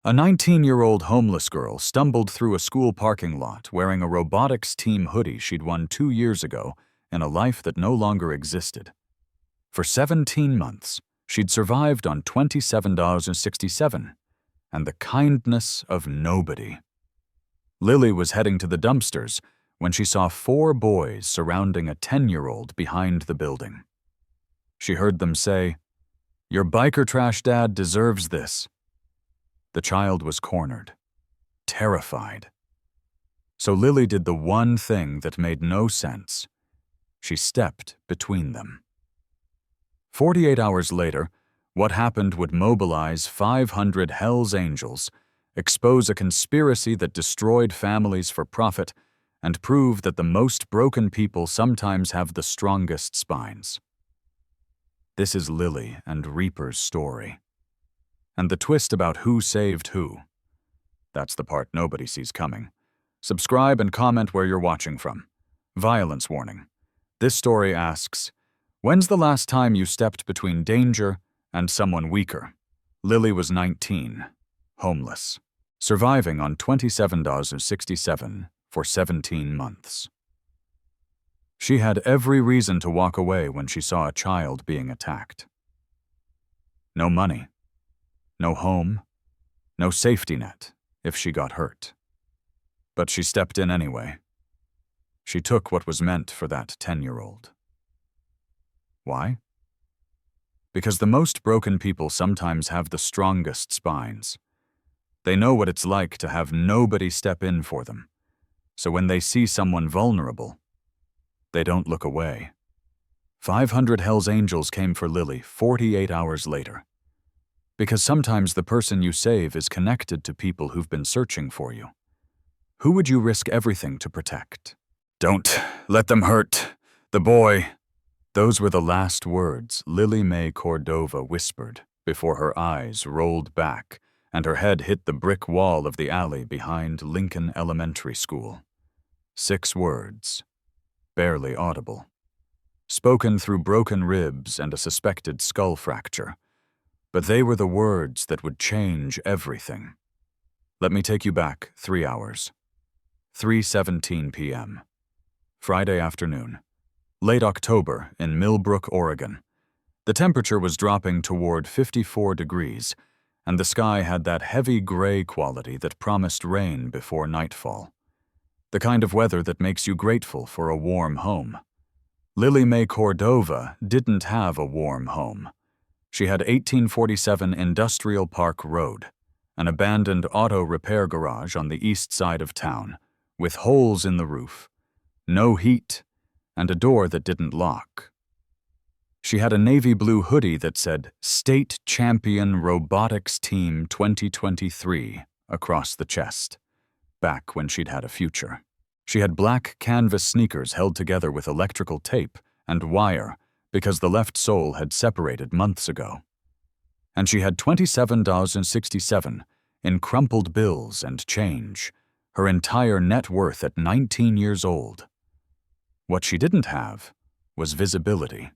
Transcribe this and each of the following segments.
A 19-year-old homeless girl stumbled through a school parking lot wearing a robotics team hoodie she'd won 2 years ago in a life that no longer existed. For 17 months, she'd survived on $27.67 and the kindness of nobody. Lily was heading to the dumpsters when she saw 4 boys surrounding a 10-year-old behind the building. She heard them say, "Your biker trash dad deserves this." The child was cornered, terrified. So Lily did the one thing that made no sense. She stepped between them. 48 hours later, what happened would mobilize 500 Hell's Angels, expose a conspiracy that destroyed families for profit, and prove that the most broken people sometimes have the strongest spines. This is Lily and Reaper's story. And the twist about who saved who. That's the part nobody sees coming. Subscribe and comment where you're watching from. Violence warning. This story asks, when's the last time you stepped between danger and someone weaker? Lily was 19, homeless, surviving on $27.67 for 17 months. She had every reason to walk away when she saw a child being attacked. No money. No home, no safety net if she got hurt. But she stepped in anyway. She took what was meant for that 10-year-old. Why? Because the most broken people sometimes have the strongest spines. They know what it's like to have nobody step in for them. So when they see someone vulnerable, they don't look away. 500 Hell's Angels came for Lily 48 hours later. Because sometimes the person you save is connected to people who've been searching for you. Who would you risk everything to protect? "Don't let them hurt the boy." Those were the last words Lily Mae Cordova whispered before her eyes rolled back and her head hit the brick wall of the alley behind Lincoln Elementary School. 6 words, barely audible, spoken through broken ribs and a suspected skull fracture. But they were the words that would change everything. Let me take you back 3 hours. 3:17 p.m. Friday afternoon. Late October in Millbrook, Oregon. The temperature was dropping toward 54 degrees, and the sky had that heavy gray quality that promised rain before nightfall. The kind of weather that makes you grateful for a warm home. Lily Mae Cordova didn't have a warm home. She had 1847 Industrial Park Road, an abandoned auto repair garage on the east side of town, with holes in the roof, no heat, and a door that didn't lock. She had a navy blue hoodie that said State Champion Robotics Team 2023 across the chest, back when she'd had a future. She had black canvas sneakers held together with electrical tape and wire because the left sole had separated months ago. And she had $27.67 in crumpled bills and change, her entire net worth at 19 years old. What she didn't have was visibility.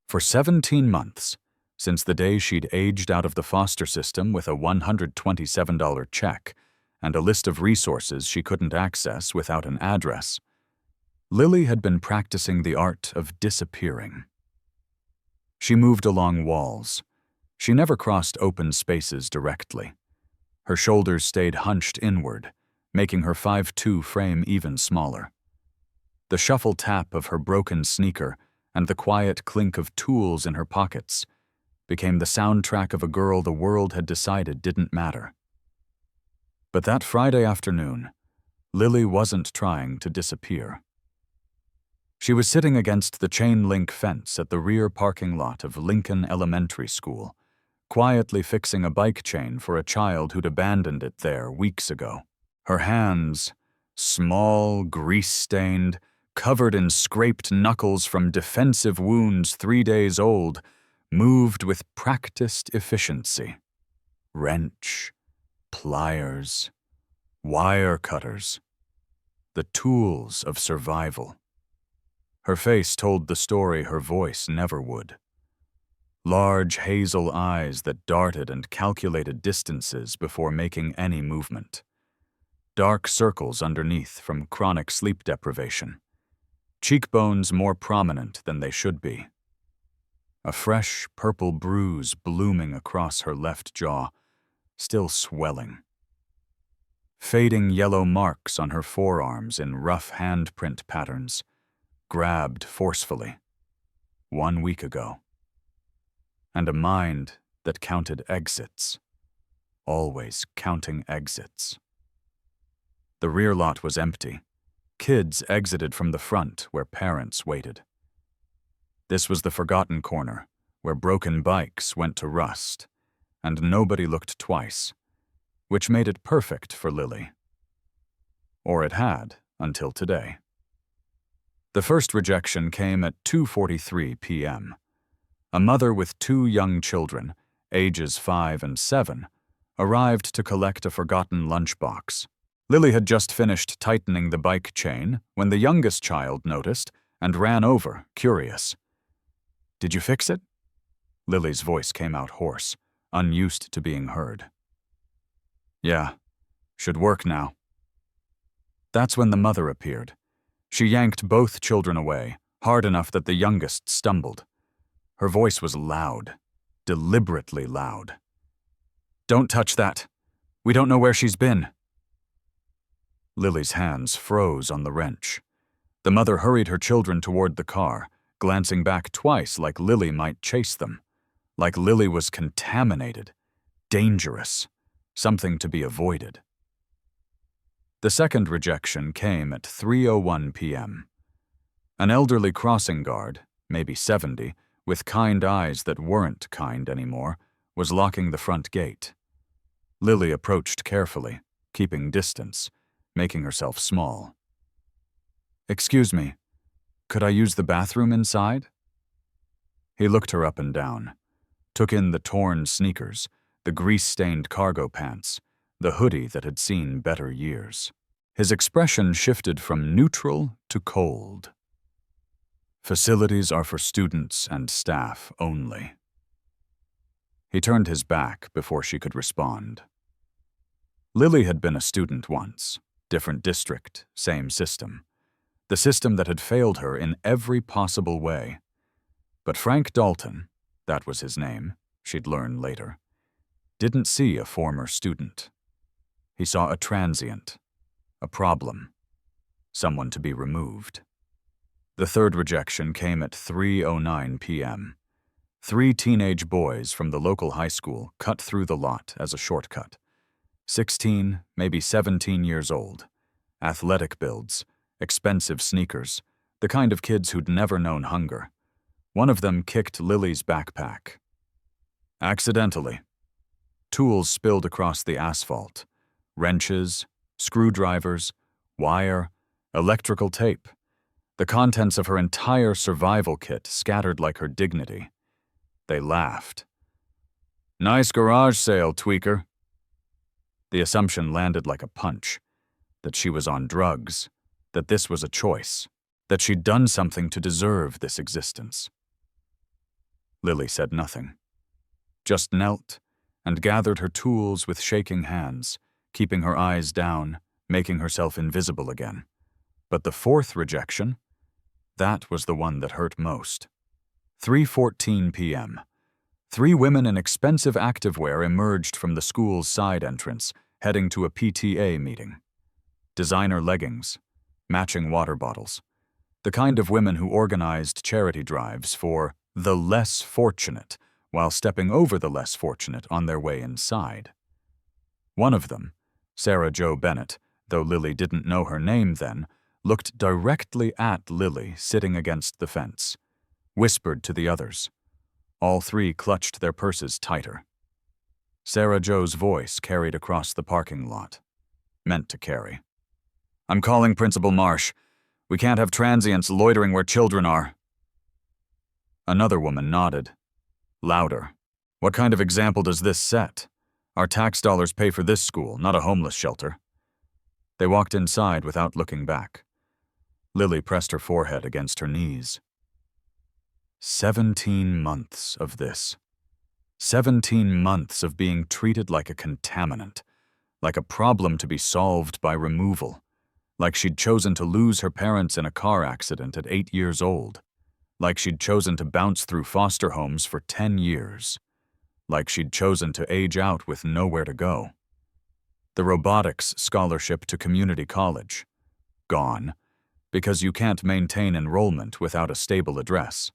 For 17 months, since the day she'd aged out of the foster system with a $127 check and a list of resources she couldn't access without an address, Lily had been practicing the art of disappearing. She moved along walls. She never crossed open spaces directly. Her shoulders stayed hunched inward, making her 5'2" frame even smaller. The shuffle tap of her broken sneaker and the quiet clink of tools in her pockets became the soundtrack of a girl the world had decided didn't matter. But that Friday afternoon, Lily wasn't trying to disappear. She was sitting against the chain-link fence at the rear parking lot of Lincoln Elementary School, quietly fixing a bike chain for a child who'd abandoned it there weeks ago. Her hands, small, grease-stained, covered in scraped knuckles from defensive wounds 3 days old, moved with practiced efficiency. Wrench, pliers, wire cutters, the tools of survival. Her face told the story her voice never would. Large hazel eyes that darted and calculated distances before making any movement. Dark circles underneath from chronic sleep deprivation. Cheekbones more prominent than they should be. A fresh purple bruise blooming across her left jaw, still swelling. Fading yellow marks on her forearms in rough handprint patterns, grabbed forcefully. 1 week ago. And a mind that counted exits, always counting exits. The rear lot was empty. Kids exited from the front where parents waited. This was the forgotten corner, where broken bikes went to rust, and nobody looked twice, which made it perfect for Lily. Or it had, until today. The first rejection came at 2:43 p.m. A mother with 2 young children, ages 5 and 7, arrived to collect a forgotten lunchbox. Lily had just finished tightening the bike chain when the youngest child noticed and ran over, curious. "Did you fix it?" Lily's voice came out hoarse, unused to being heard. "Yeah, should work now." That's when the mother appeared. She yanked both children away, hard enough that the youngest stumbled. Her voice was loud, deliberately loud. "Don't touch that. We don't know where she's been." Lily's hands froze on the wrench. The mother hurried her children toward the car, glancing back twice like Lily might chase them. Like Lily was contaminated, dangerous, something to be avoided. The second rejection came at 3:01 p.m. An elderly crossing guard, maybe 70, with kind eyes that weren't kind anymore, was locking the front gate. Lily approached carefully, keeping distance, making herself small. "Excuse me, could I use the bathroom inside?" He looked her up and down, took in the torn sneakers, the grease-stained cargo pants, the hoodie that had seen better years. His expression shifted from neutral to cold. "Facilities are for students and staff only." He turned his back before she could respond. Lily had been a student once, different district, same system. The system that had failed her in every possible way. But Frank Dalton, that was his name, she'd learn later, didn't see a former student. He saw a transient, a problem, someone to be removed. The third rejection came at 3:09 p.m. 3 teenage boys from the local high school cut through the lot as a shortcut. 16, maybe 17 years old. Athletic builds, expensive sneakers, the kind of kids who'd never known hunger. One of them kicked Lily's backpack. Accidentally. Tools spilled across the asphalt. Wrenches, screwdrivers, wire, electrical tape. The contents of her entire survival kit scattered like her dignity. They laughed. "Nice garage sale, tweaker." The assumption landed like a punch, that she was on drugs, that this was a choice, that she'd done something to deserve this existence. Lily said nothing, just knelt and gathered her tools with shaking hands, keeping her eyes down, making herself invisible again. But the fourth rejection, that was the one that hurt most. 3:14 p.m. 3 women in expensive activewear emerged from the school's side entrance, heading to a PTA meeting. Designer leggings, matching water bottles. The kind of women who organized charity drives for the less fortunate while stepping over the less fortunate on their way inside. One of them, Sarah Jo Bennett, though Lily didn't know her name then, looked directly at Lily sitting against the fence, whispered to the others. All 3 clutched their purses tighter. Sarah Jo's voice carried across the parking lot. Meant to carry. "I'm calling Principal Marsh. We can't have transients loitering where children are." Another woman nodded. Louder. "What kind of example does this set? Our tax dollars pay for this school, not a homeless shelter." They walked inside without looking back. Lily pressed her forehead against her knees. 17 months of this. 17 months of being treated like a contaminant, like a problem to be solved by removal, like she'd chosen to lose her parents in a car accident at 8 years old, like she'd chosen to bounce through foster homes for 10 years, like she'd chosen to age out with nowhere to go. The robotics scholarship to community college, gone, because you can't maintain enrollment without a stable address.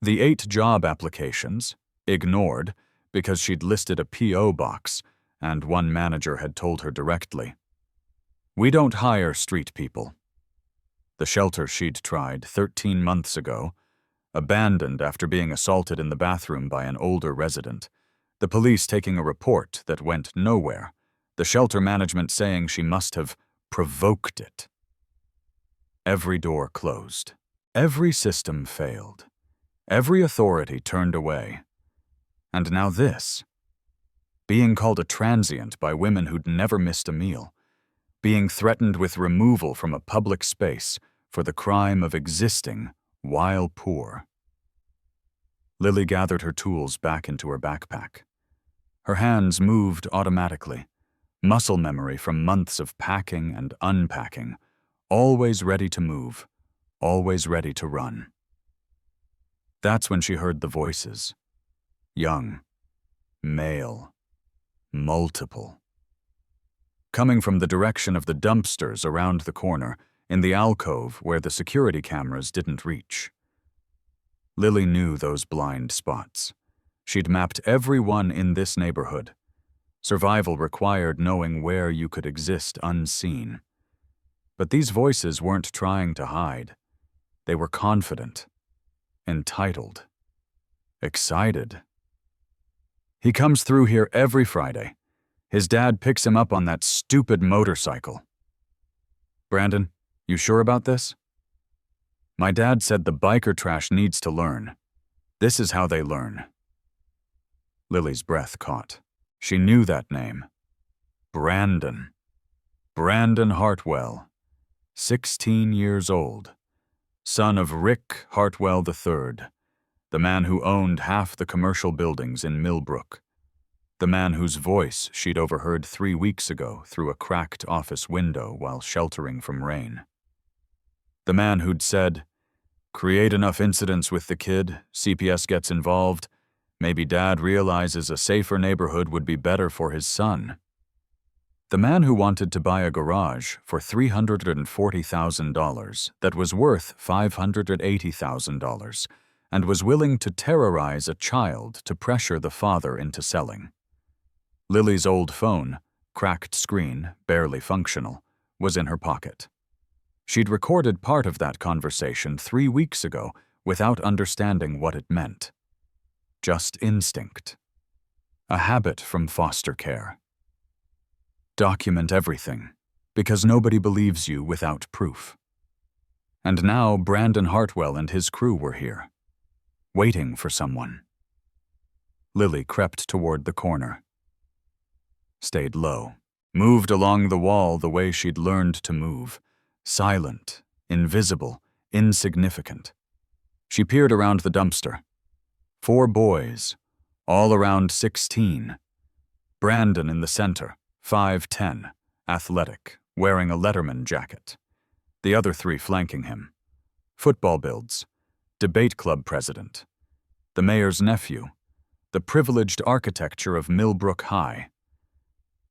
The 8 job applications, ignored because she'd listed a P.O. box and one manager had told her directly, "We don't hire street people." The shelter she'd tried 13 months ago, abandoned after being assaulted in the bathroom by an older resident, the police taking a report that went nowhere, the shelter management saying she must have provoked it. Every door closed. Every system failed. Every authority turned away. And now this. Being called a transient by women who'd never missed a meal. Being threatened with removal from a public space for the crime of existing while poor. Lily gathered her tools back into her backpack. Her hands moved automatically, muscle memory from months of packing and unpacking, always ready to move, always ready to run. That's when she heard the voices. Young, male, multiple. Coming from the direction of the dumpsters around the corner, in the alcove where the security cameras didn't reach. Lily knew those blind spots. She'd mapped every one in this neighborhood. Survival required knowing where you could exist unseen. But these voices weren't trying to hide. They were confident, entitled, excited. He comes through here every Friday. His dad picks him up on that stupid motorcycle. Brandon, you sure about this? My dad said the biker trash needs to learn. This is how they learn. Lily's breath caught. She knew that name. Brandon. Brandon Hartwell. 16 years old. Son of Rick Hartwell III, the man who owned half the commercial buildings in Millbrook. The man whose voice she'd overheard 3 weeks ago through a cracked office window while sheltering from rain. The man who'd said, "Create enough incidents with the kid, CPS gets involved, maybe Dad realizes a safer neighborhood would be better for his son." The man who wanted to buy a garage for $340,000 that was worth $580,000 and was willing to terrorize a child to pressure the father into selling. Lily's old phone, cracked screen, barely functional, was in her pocket. She'd recorded part of that conversation 3 weeks ago without understanding what it meant. Just instinct. A habit from foster care. Document everything, because nobody believes you without proof. And now Brandon Hartwell and his crew were here, waiting for someone. Lily crept toward the corner. Stayed low, moved along the wall the way she'd learned to move, silent, invisible, insignificant. She peered around the dumpster. 4 boys, all around 16. Brandon in the center, 5'10", athletic, wearing a Letterman jacket. The other 3 flanking him. Football builds, debate club president, the mayor's nephew, the privileged architecture of Millbrook High.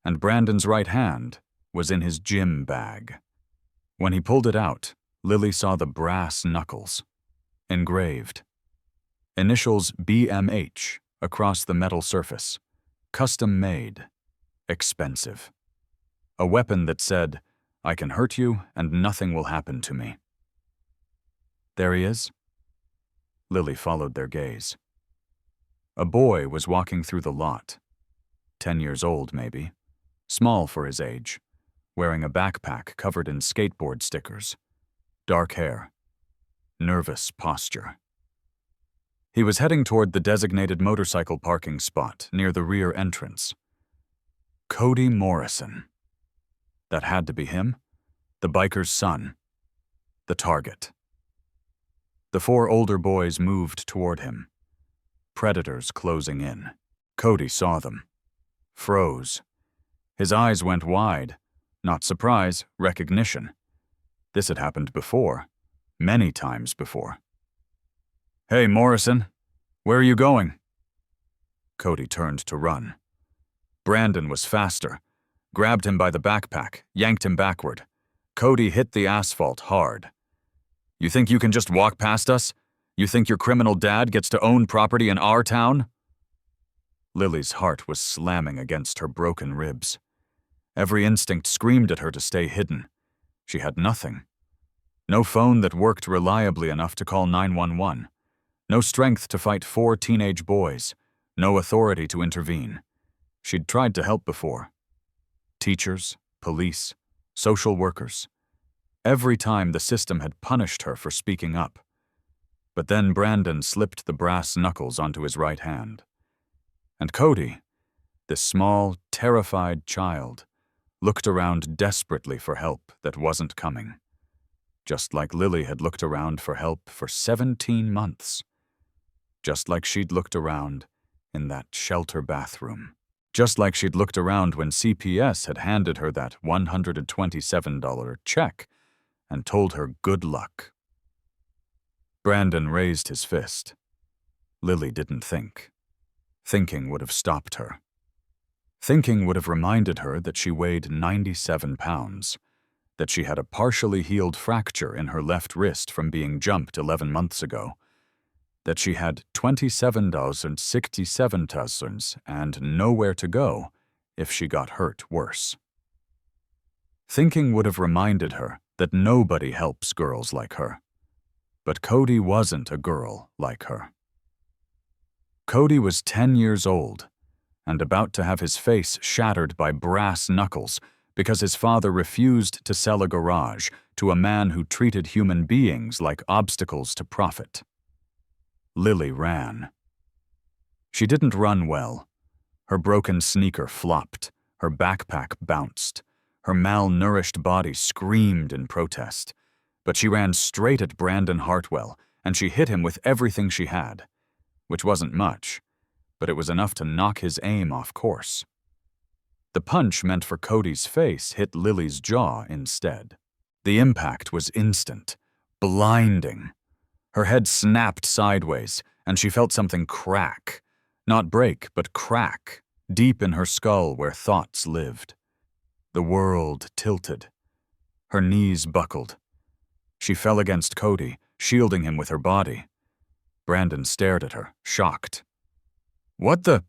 And Brandon's right hand was in his gym bag. When he pulled it out, Lily saw the brass knuckles, engraved. Initials BMH across the metal surface, custom made, expensive. A weapon that said, "I can hurt you and nothing will happen to me." There he is. Lily followed their gaze. A boy was walking through the lot, 10 years old maybe, small for his age, wearing a backpack covered in skateboard stickers, dark hair, nervous posture. He was heading toward the designated motorcycle parking spot near the rear entrance. Cody Morrison. That had to be him, the biker's son, the target. The 4 older boys moved toward him. Predators closing in. Cody saw them. Froze. His eyes went wide. Not surprise, recognition. This had happened before. Many times before. "Hey, Morrison, where are you going?" Cody turned to run. Brandon was faster, grabbed him by the backpack, yanked him backward. Cody hit the asphalt hard. "You think you can just walk past us? You think your criminal dad gets to own property in our town?" Lily's heart was slamming against her broken ribs. Every instinct screamed at her to stay hidden. She had nothing. No phone that worked reliably enough to call 911. No strength to fight 4 teenage boys. No authority to intervene. She'd tried to help before. Teachers, police, social workers. Every time the system had punished her for speaking up. But then Brandon slipped the brass knuckles onto his right hand. And Cody, this small, terrified child, looked around desperately for help that wasn't coming. Just like Lily had looked around for help for 17 months. Just like she'd looked around in that shelter bathroom. Just like she'd looked around when CPS had handed her that $127 check and told her good luck. Brandon raised his fist. Lily didn't think. Thinking would have stopped her. Thinking would have reminded her that she weighed 97 pounds, that she had a partially healed fracture in her left wrist from being jumped 11 months ago, that she had $27.67 and nowhere to go if she got hurt worse. Thinking would have reminded her that nobody helps girls like her. But Cody wasn't a girl like her. Cody was 10 years old and about to have his face shattered by brass knuckles because his father refused to sell a garage to a man who treated human beings like obstacles to profit. Lily ran. She didn't run well. Her broken sneaker flopped, her backpack bounced, her malnourished body screamed in protest. But she ran straight at Brandon Hartwell, and she hit him with everything she had, which wasn't much, but it was enough to knock his aim off course. The punch meant for Cody's face hit Lily's jaw instead. The impact was instant, blinding. Her head snapped sideways, and she felt something crack. Not break, but crack, deep in her skull where thoughts lived. The world tilted. Her knees buckled. She fell against Cody, shielding him with her body. Brandon stared at her, shocked. "What the?"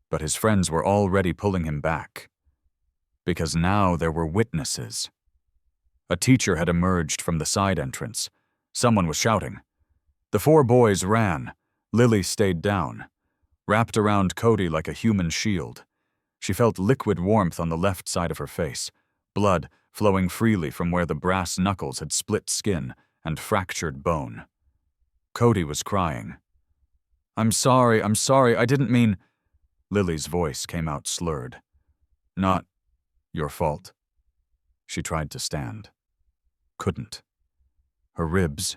But his friends were already pulling him back. Because now there were witnesses. A teacher had emerged from the side entrance. Someone was shouting. The 4 boys ran. Lily stayed down, wrapped around Cody like a human shield. She felt liquid warmth on the left side of her face, blood flowing freely from where the brass knuckles had split skin and fractured bone. Cody was crying. I'm sorry, I didn't mean—" Lily's voice came out slurred. "Not your fault." She tried to stand. Couldn't. Her ribs.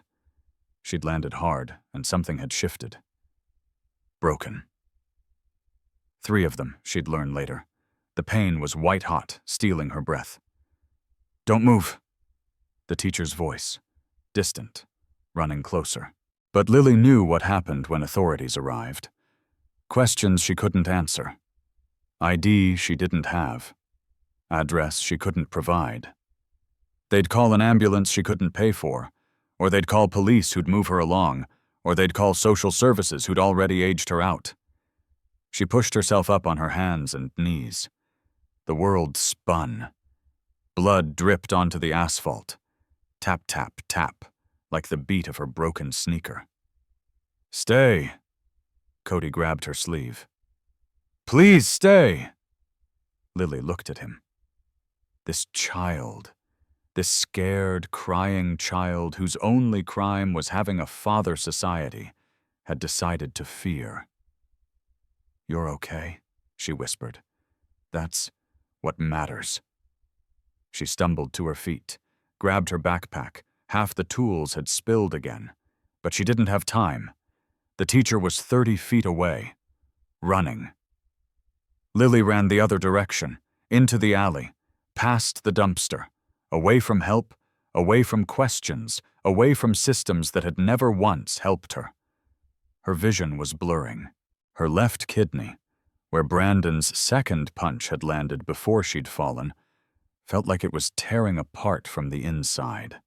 She'd landed hard, and something had shifted. Broken. 3 of them, she'd learn later. The pain was white-hot, stealing her breath. "Don't move." The teacher's voice. Distant. Running closer. But Lily knew what happened when authorities arrived. Questions she couldn't answer. ID she didn't have. Address she couldn't provide. They'd call an ambulance she couldn't pay for, or they'd call police who'd move her along, or they'd call social services who'd already aged her out. She pushed herself up on her hands and knees. The world spun. Blood dripped onto the asphalt. Tap, tap, tap, like the beat of her broken sneaker. "Stay." Cody grabbed her sleeve. "Please stay." Lily looked at him. This child, this scared, crying child whose only crime was having a father society, had decided to fear. "You're okay," she whispered. "That's what matters." She stumbled to her feet, grabbed her backpack. Half the tools had spilled again, But she didn't have time. The teacher was 30 feet away, running. Lily ran the other direction, into the alley, past the dumpster, away from help, away from questions, away from systems that had never once helped her. Her vision was blurring. Her left kidney, where Brandon's second punch had landed before she'd fallen, felt like it was tearing apart from the inside.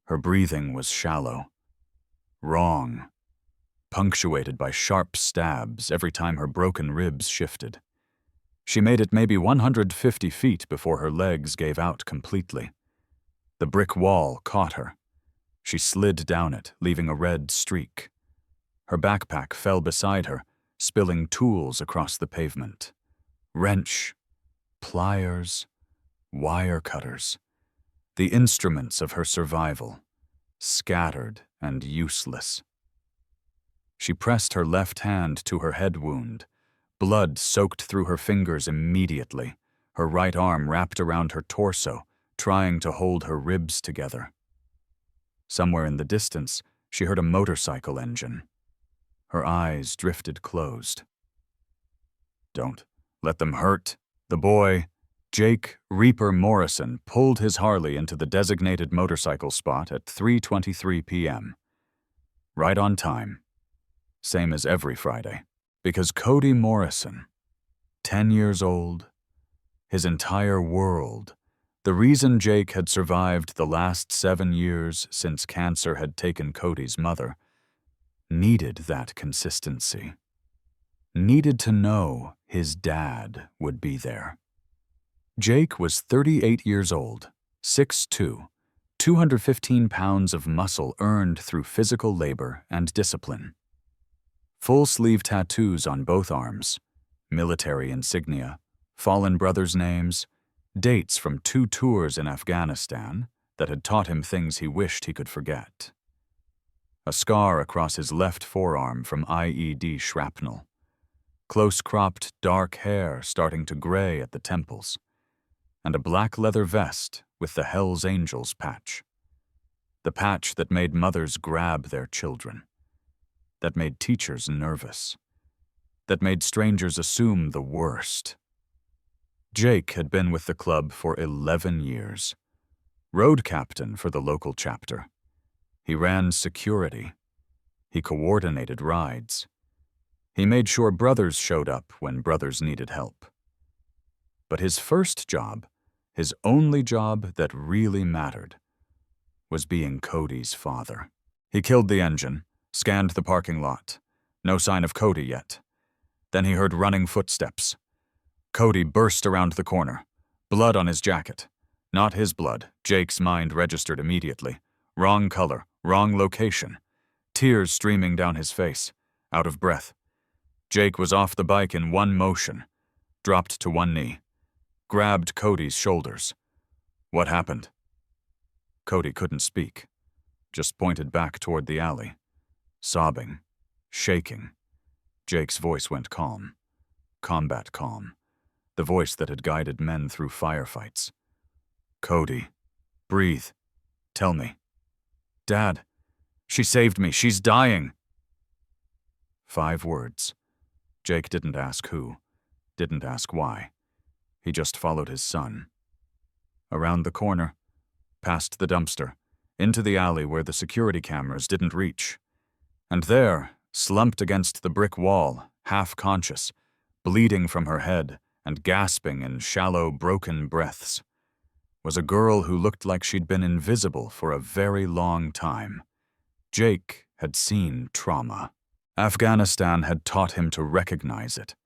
Her breathing was shallow, wrong, punctuated by sharp stabs every time her broken ribs shifted. She made it maybe 150 feet before her legs gave out completely. The brick wall caught her. She slid down it, leaving a red streak. Her backpack fell beside her, spilling tools across the pavement. Wrench, pliers, wire cutters. The instruments of her survival, scattered and useless. She pressed her left hand to her head wound. Blood soaked through her fingers immediately, her right arm wrapped around her torso, trying to hold her ribs together. Somewhere in the distance, she heard a motorcycle engine. Her eyes drifted closed. "Don't let them hurt." The boy, Jake Reaper Morrison, pulled his Harley into the designated motorcycle spot at 3:23 p.m. Right on time. Same as every Friday. Because Cody Morrison, 10 years old, his entire world, the reason Jake had survived the last 7 years since cancer had taken Cody's mother, needed that consistency. Needed to know his dad would be there. Jake was 38 years old, 6'2", 215 pounds of muscle earned through physical labor and discipline. Full-sleeve tattoos on both arms, military insignia, fallen brothers' names, dates from 2 tours in Afghanistan that had taught him things he wished he could forget. A scar across his left forearm from IED shrapnel. Close-cropped dark hair starting to gray at the temples. And a black leather vest with the Hells Angels patch. The patch that made mothers grab their children. That made teachers nervous. That made strangers assume the worst. Jake had been with the club for 11 years. Road captain for the local chapter. He ran security. He coordinated rides. He made sure brothers showed up when brothers needed help. But his first job, his only job that really mattered, was being Cody's father. He killed the engine, scanned the parking lot. No sign of Cody yet. Then he heard running footsteps. Cody burst around the corner. Blood on his jacket. Not his blood, Jake's mind registered immediately. Wrong color, wrong location. Tears streaming down his face, out of breath. Jake was off the bike in one motion. Dropped to one knee. Grabbed Cody's shoulders. What happened? Cody couldn't speak. Just pointed back toward the alley. Sobbing, shaking. Jake's voice went calm. Combat calm. The voice that had guided men through firefights. Cody, breathe. Tell me. Dad, she saved me. She's dying. 5 words. Jake didn't ask who, didn't ask why. He just followed his son. Around the corner, past the dumpster, into the alley where the security cameras didn't reach. And there, slumped against the brick wall, half-conscious, bleeding from her head and gasping in shallow, broken breaths, was a girl who looked like she'd been invisible for a very long time. Jake had seen trauma. Afghanistan had taught him to recognize it.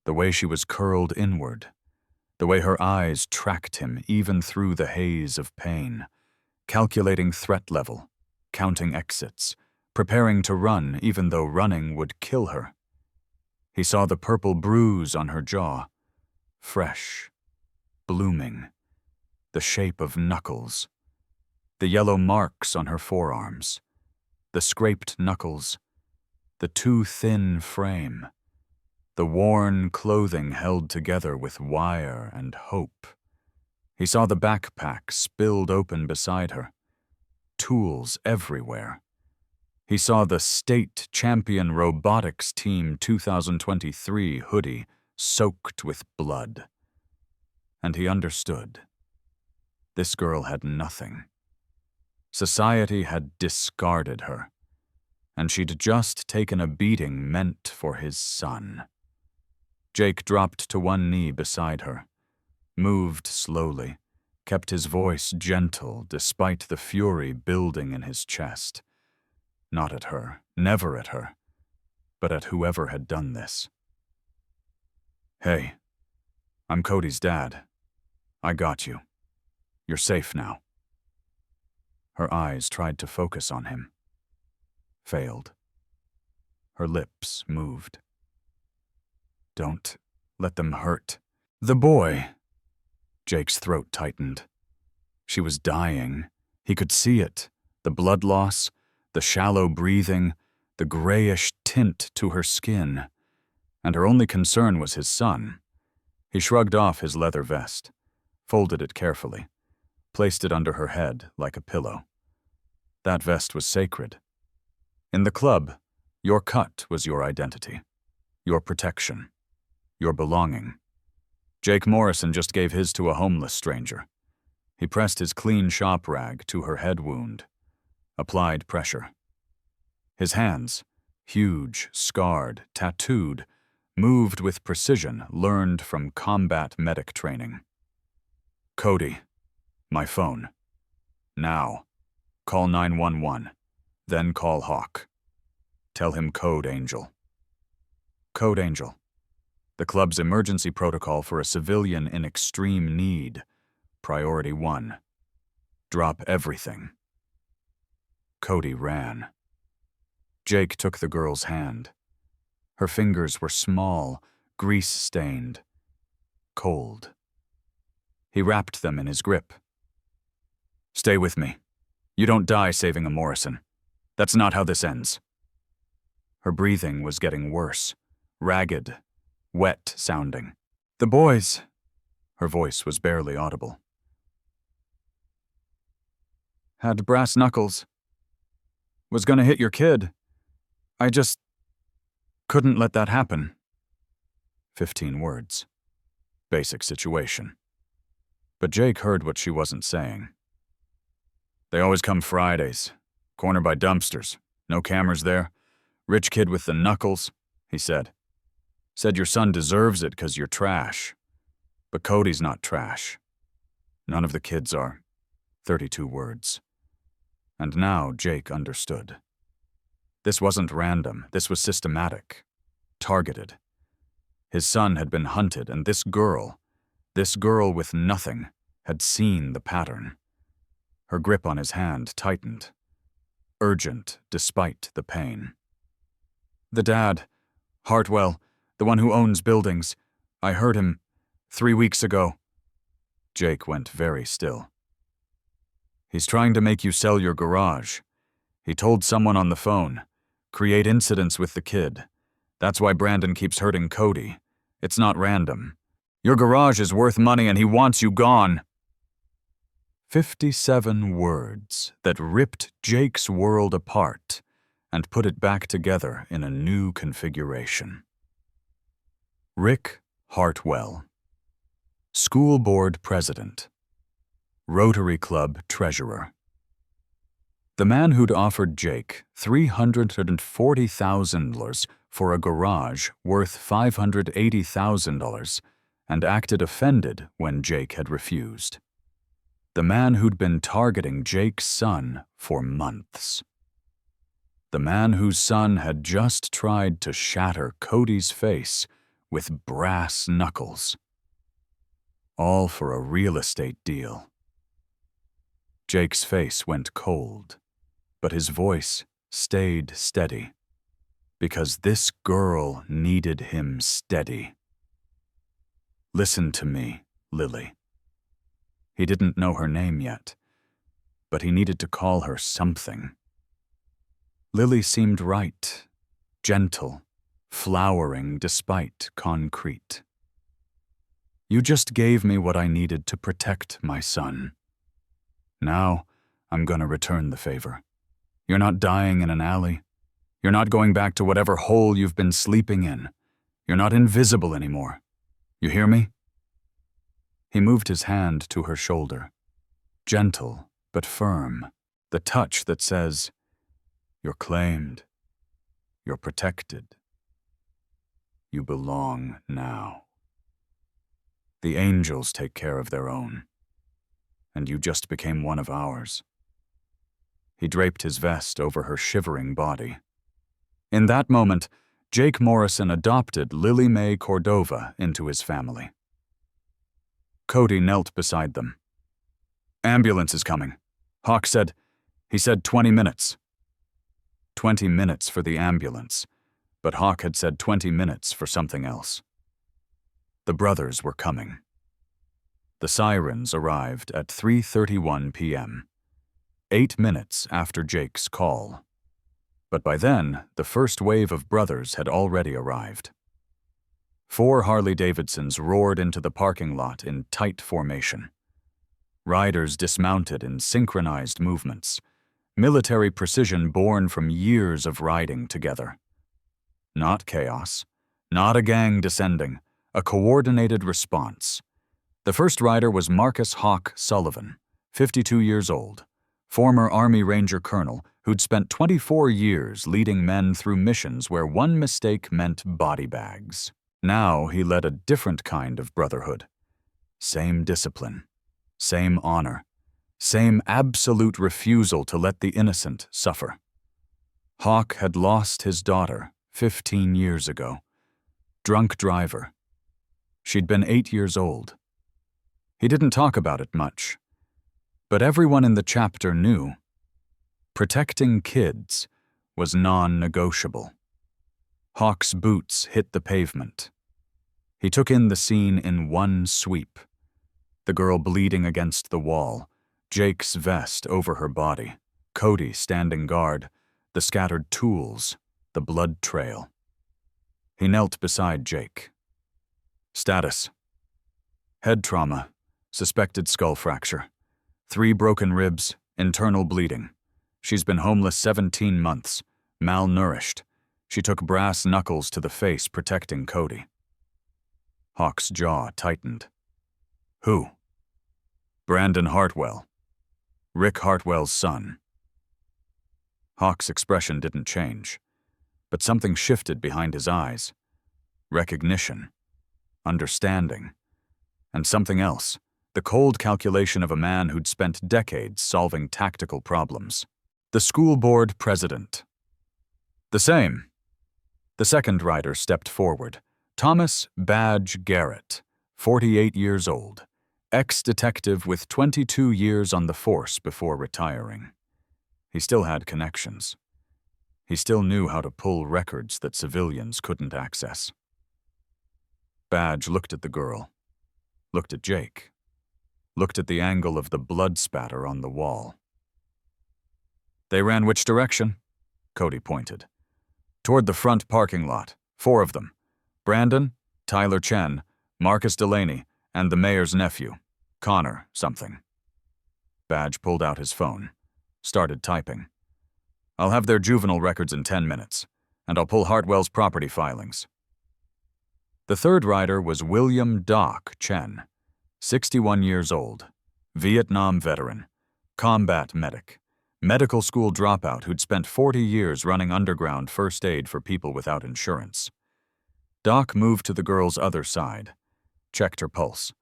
The way she was curled inward. The way her eyes tracked him even through the haze of pain. Calculating threat level, counting exits, preparing to run even though running would kill her. He saw the purple bruise on her jaw. Fresh. Blooming. The shape of knuckles. The yellow marks on her forearms. The scraped knuckles. The too thin frame. The worn clothing held together with wire and hope. He saw the backpack spilled open beside her. Tools everywhere. He saw the State Champion Robotics Team 2023 hoodie soaked with blood. And he understood. This girl had nothing. Society had discarded her, and she'd just taken a beating meant for his son. Jake dropped to one knee beside her, moved slowly, kept his voice gentle despite the fury building in his chest. Not at her, never at her, but at whoever had done this. "Hey, I'm Cody's dad. I got you. You're safe now." Her eyes tried to focus on him. Failed. Her lips moved. "Don't let them hurt." "The boy." Jake's throat tightened. She was dying. He could see it. The blood loss, the shallow breathing, the grayish tint to her skin. And her only concern was his son. He shrugged off his leather vest, folded it carefully, placed it under her head like a pillow. That vest was sacred. In the club, your cut was your identity, your protection, your belonging. Jake Morrison just gave his to a homeless stranger. He pressed his clean shop rag to her head wound, applied pressure. His hands, huge, scarred, tattooed, moved with precision learned from combat medic training. "Cody, my phone. Now. Call 911, then call Hawk. Tell him Code Angel." Code Angel, the club's emergency protocol for a civilian in extreme need. Priority 1. Drop everything. Cody ran. Jake took the girl's hand. Her fingers were small, grease-stained, cold. He wrapped them in his grip. "Stay with me. You don't die saving a Morrison. That's not how this ends." Her breathing was getting worse, ragged, wet-sounding. "The boys." Her voice was barely audible. "Had brass knuckles. Was gonna hit your kid. I just couldn't let that happen." 15 words. Basic situation. But Jake heard what she wasn't saying. "They always come Fridays. Corner by dumpsters. No cameras there. Rich kid with the knuckles," he said. "Said your son deserves it 'cause you're trash. But Cody's not trash. None of the kids are." 32 words. And now Jake understood. This wasn't random. This was systematic. Targeted. His son had been hunted, and this girl with nothing, had seen the pattern. Her grip on his hand tightened. Urgent despite the pain. "The dad, Hartwell, the one who owns buildings. I heard him 3 weeks ago." Jake went very still. "He's trying to make you sell your garage. He told someone on the phone. Create incidents with the kid. That's why Brandon keeps hurting Cody. It's not random. Your garage is worth money and he wants you gone." 57 words that ripped Jake's world apart and put it back together in a new configuration. Rick Hartwell, School Board President, Rotary Club Treasurer. The man who'd offered Jake $340,000 for a garage worth $580,000 and acted offended when Jake had refused. The man who'd been targeting Jake's son for months. The man whose son had just tried to shatter Cody's face with brass knuckles. All for a real estate deal. Jake's face went cold, but his voice stayed steady, because this girl needed him steady. "Listen to me, Lily." He didn't know her name yet, but he needed to call her something. Lily seemed right, gentle, flowering despite concrete. "You just gave me what I needed to protect my son. Now, I'm gonna return the favor. You're not dying in an alley. You're not going back to whatever hole you've been sleeping in. You're not invisible anymore. You hear me? He moved his hand to her shoulder. Gentle, but firm. The touch that says, you're claimed. You're protected. You belong now. The angels take care of their own. And you just became one of ours. He draped his vest over her shivering body. In that moment, Jake Morrison adopted Lily Mae Cordova into his family. Cody knelt beside them. Ambulance is coming. Hawk said, he said 20 minutes. 20 minutes for the ambulance, but Hawk had said 20 minutes for something else. The brothers were coming. The sirens arrived at 3:31 p.m., 8 minutes after Jake's call. But by then, the first wave of brothers had already arrived. 4 Harley-Davidsons roared into the parking lot in tight formation. Riders dismounted in synchronized movements, military precision born from years of riding together. Not chaos, not a gang descending, a coordinated response. The first rider was Marcus Hawk Sullivan, 52 years old, former Army Ranger Colonel who'd spent 24 years leading men through missions where one mistake meant body bags. Now he led a different kind of brotherhood. Same discipline, same honor, same absolute refusal to let the innocent suffer. Hawk had lost his daughter 15 years ago. Drunk driver. She'd been 8 years old. He didn't talk about it much, but everyone in the chapter knew. Protecting kids was non-negotiable. Hawk's boots hit the pavement. He took in the scene in one sweep. The girl bleeding against the wall, Jake's vest over her body, Cody standing guard, the scattered tools, the blood trail. He knelt beside Jake. Status: head trauma, suspected skull fracture, 3 broken ribs, internal bleeding. She's been homeless 17 months, malnourished. She took brass knuckles to the face protecting Cody. Hawk's jaw tightened. Who? Brandon Hartwell. Rick Hartwell's son. Hawk's expression didn't change, but something shifted behind his eyes. Recognition, understanding, and something else, the cold calculation of a man who'd spent decades solving tactical problems. The school board president. The same. The second rider stepped forward. Thomas Badge Garrett, 48 years old, ex-detective with 22 years on the force before retiring. He still had connections. He still knew how to pull records that civilians couldn't access. Badge looked at the girl, looked at Jake, looked at the angle of the blood spatter on the wall. They ran which direction? Cody pointed. Toward the front parking lot, 4 of them. Brandon, Tyler Chen, Marcus Delaney, and the mayor's nephew, Connor something. Badge pulled out his phone, started typing. I'll have their juvenile records in 10 minutes, and I'll pull Hartwell's property filings. The third rider was William Doc Chen, 61 years old, Vietnam veteran, combat medic, medical school dropout who'd spent 40 years running underground first aid for people without insurance. Doc moved to the girl's other side, checked her pulse,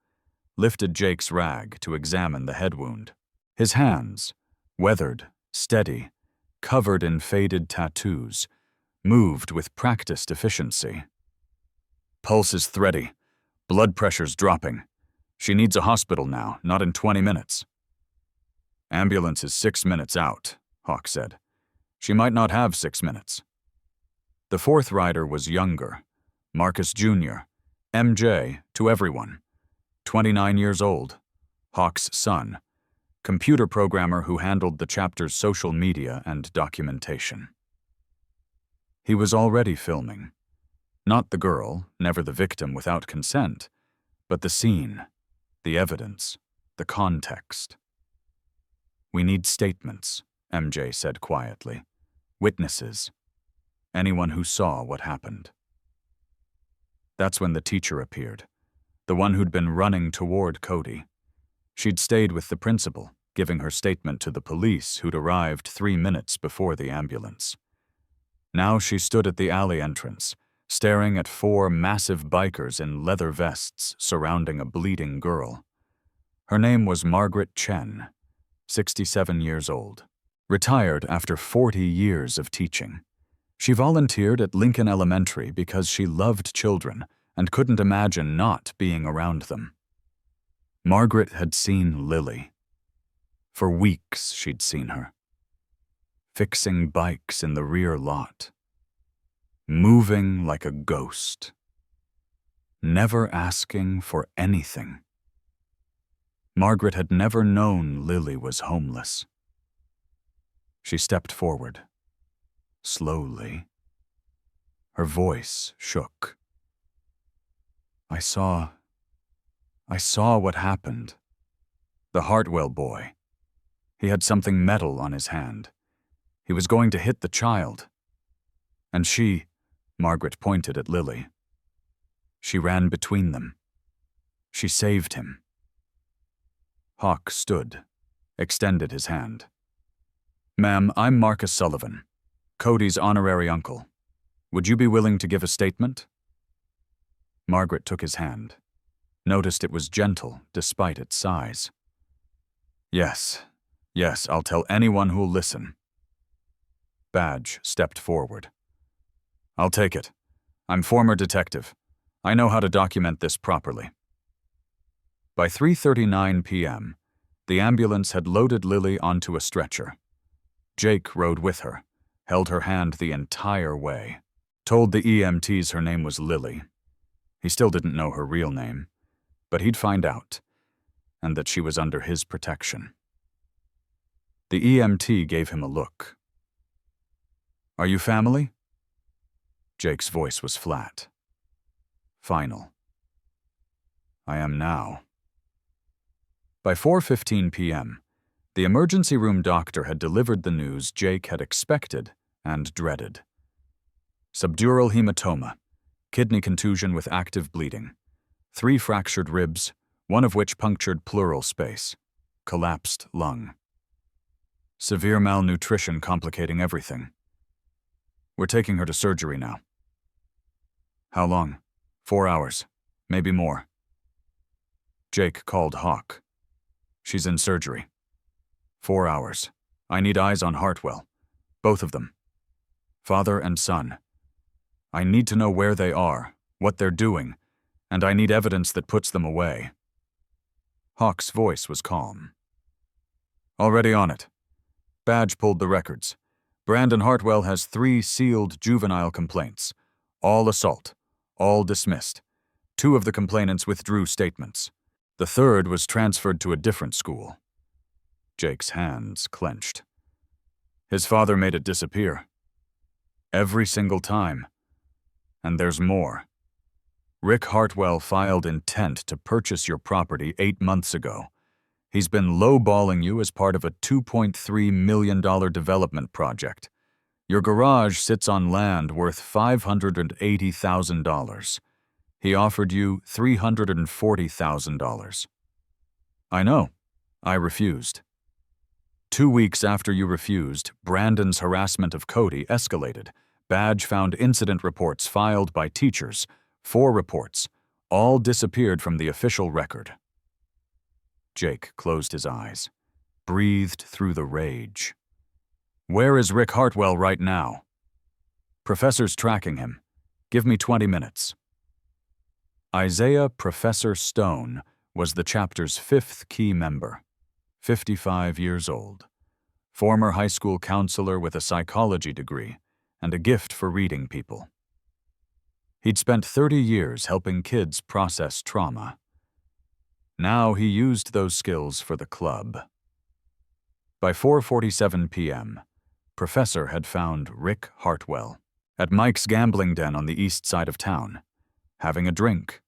lifted Jake's rag to examine the head wound. His hands, weathered, steady, covered in faded tattoos, moved with practiced efficiency. Pulse is thready. Blood pressure's dropping. She needs a hospital now, not in 20 minutes. Ambulance is 6 minutes out, Hawk said. She might not have 6 minutes. The fourth rider was younger, Marcus Jr., MJ to everyone, 29 years old, Hawk's son, computer programmer who handled the chapter's social media and documentation. He was already filming. Not the girl, never the victim without consent, but the scene, the evidence, the context. We need statements, MJ said quietly. Witnesses. Anyone who saw what happened. That's when the teacher appeared, the one who'd been running toward Cody. She'd stayed with the principal, giving her statement to the police who'd arrived 3 minutes before the ambulance. Now she stood at the alley entrance, staring at 4 massive bikers in leather vests surrounding a bleeding girl. Her name was Margaret Chen, 67 years old, retired after 40 years of teaching. She volunteered at Lincoln Elementary because she loved children and couldn't imagine not being around them. Margaret had seen Lily. For weeks she'd seen her. Fixing bikes in the rear lot. Moving like a ghost. Never asking for anything. Margaret had never known Lily was homeless. She stepped forward. Slowly. Her voice shook. I saw what happened. The Hartwell boy. He had something metal on his hand. He was going to hit the child. And she, Margaret pointed at Lily. She ran between them. She saved him. Hawk stood, extended his hand. Ma'am, I'm Marcus Sullivan, Cody's honorary uncle. Would you be willing to give a statement? Margaret took his hand, noticed it was gentle despite its size. Yes, I'll tell anyone who'll listen. Badge stepped forward. I'll take it. I'm former detective. I know how to document this properly. By 3:39 p.m., the ambulance had loaded Lily onto a stretcher. Jake rode with her, held her hand the entire way, told the EMTs her name was Lily. He still didn't know her real name, but he'd find out, and that she was under his protection. The EMT gave him a look. Are you family? Jake's voice was flat. Final. I am now. By 4:15 p.m., the emergency room doctor had delivered the news Jake had expected and dreaded. Subdural hematoma, kidney contusion with active bleeding, 3 fractured ribs, one of which punctured pleural space, collapsed lung. Severe malnutrition complicating everything. We're taking her to surgery now. How long? 4 hours, maybe more. Jake called Hawk. She's in surgery. 4 hours. I need eyes on Hartwell. Both of them. Father and son. I need to know where they are, what they're doing, and I need evidence that puts them away. Hawk's voice was calm. Already on it. Badge pulled the records. Brandon Hartwell has 3 sealed juvenile complaints. All assault. All dismissed. 2 of the complainants withdrew statements. The 3rd was transferred to a different school. Jake's hands clenched. His father made it disappear. Every single time. And there's more. Rick Hartwell filed intent to purchase your property 8 months ago. He's been lowballing you as part of a $2.3 million development project. Your garage sits on land worth $580,000. He offered you $340,000. I know. I refused. 2 weeks after you refused, Brandon's harassment of Cody escalated. Badge found incident reports filed by teachers, 4 reports, all disappeared from the official record. Jake closed his eyes, breathed through the rage. Where is Rick Hartwell right now? Professor's tracking him. Give me 20 minutes. Isaiah Professor Stone was the chapter's 5th key member. 55 years old, former high school counselor with a psychology degree and a gift for reading people. He'd spent 30 years helping kids process trauma. Now he used those skills for the club. By 4:47 p.m., Professor had found Rick Hartwell at Mike's gambling den on the east side of town, having a drink,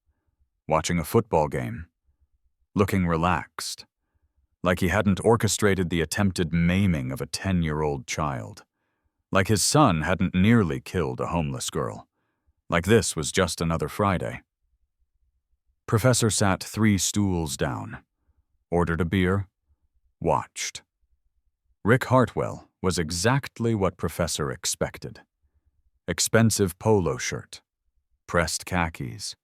watching a football game, looking relaxed, Like he hadn't orchestrated the attempted maiming of a 10-year-old child. Like his son hadn't nearly killed a homeless girl. Like this was just another Friday. Professor sat 3 stools down, ordered a beer, watched. Rick Hartwell was exactly what Professor expected. Expensive polo shirt, pressed khakis,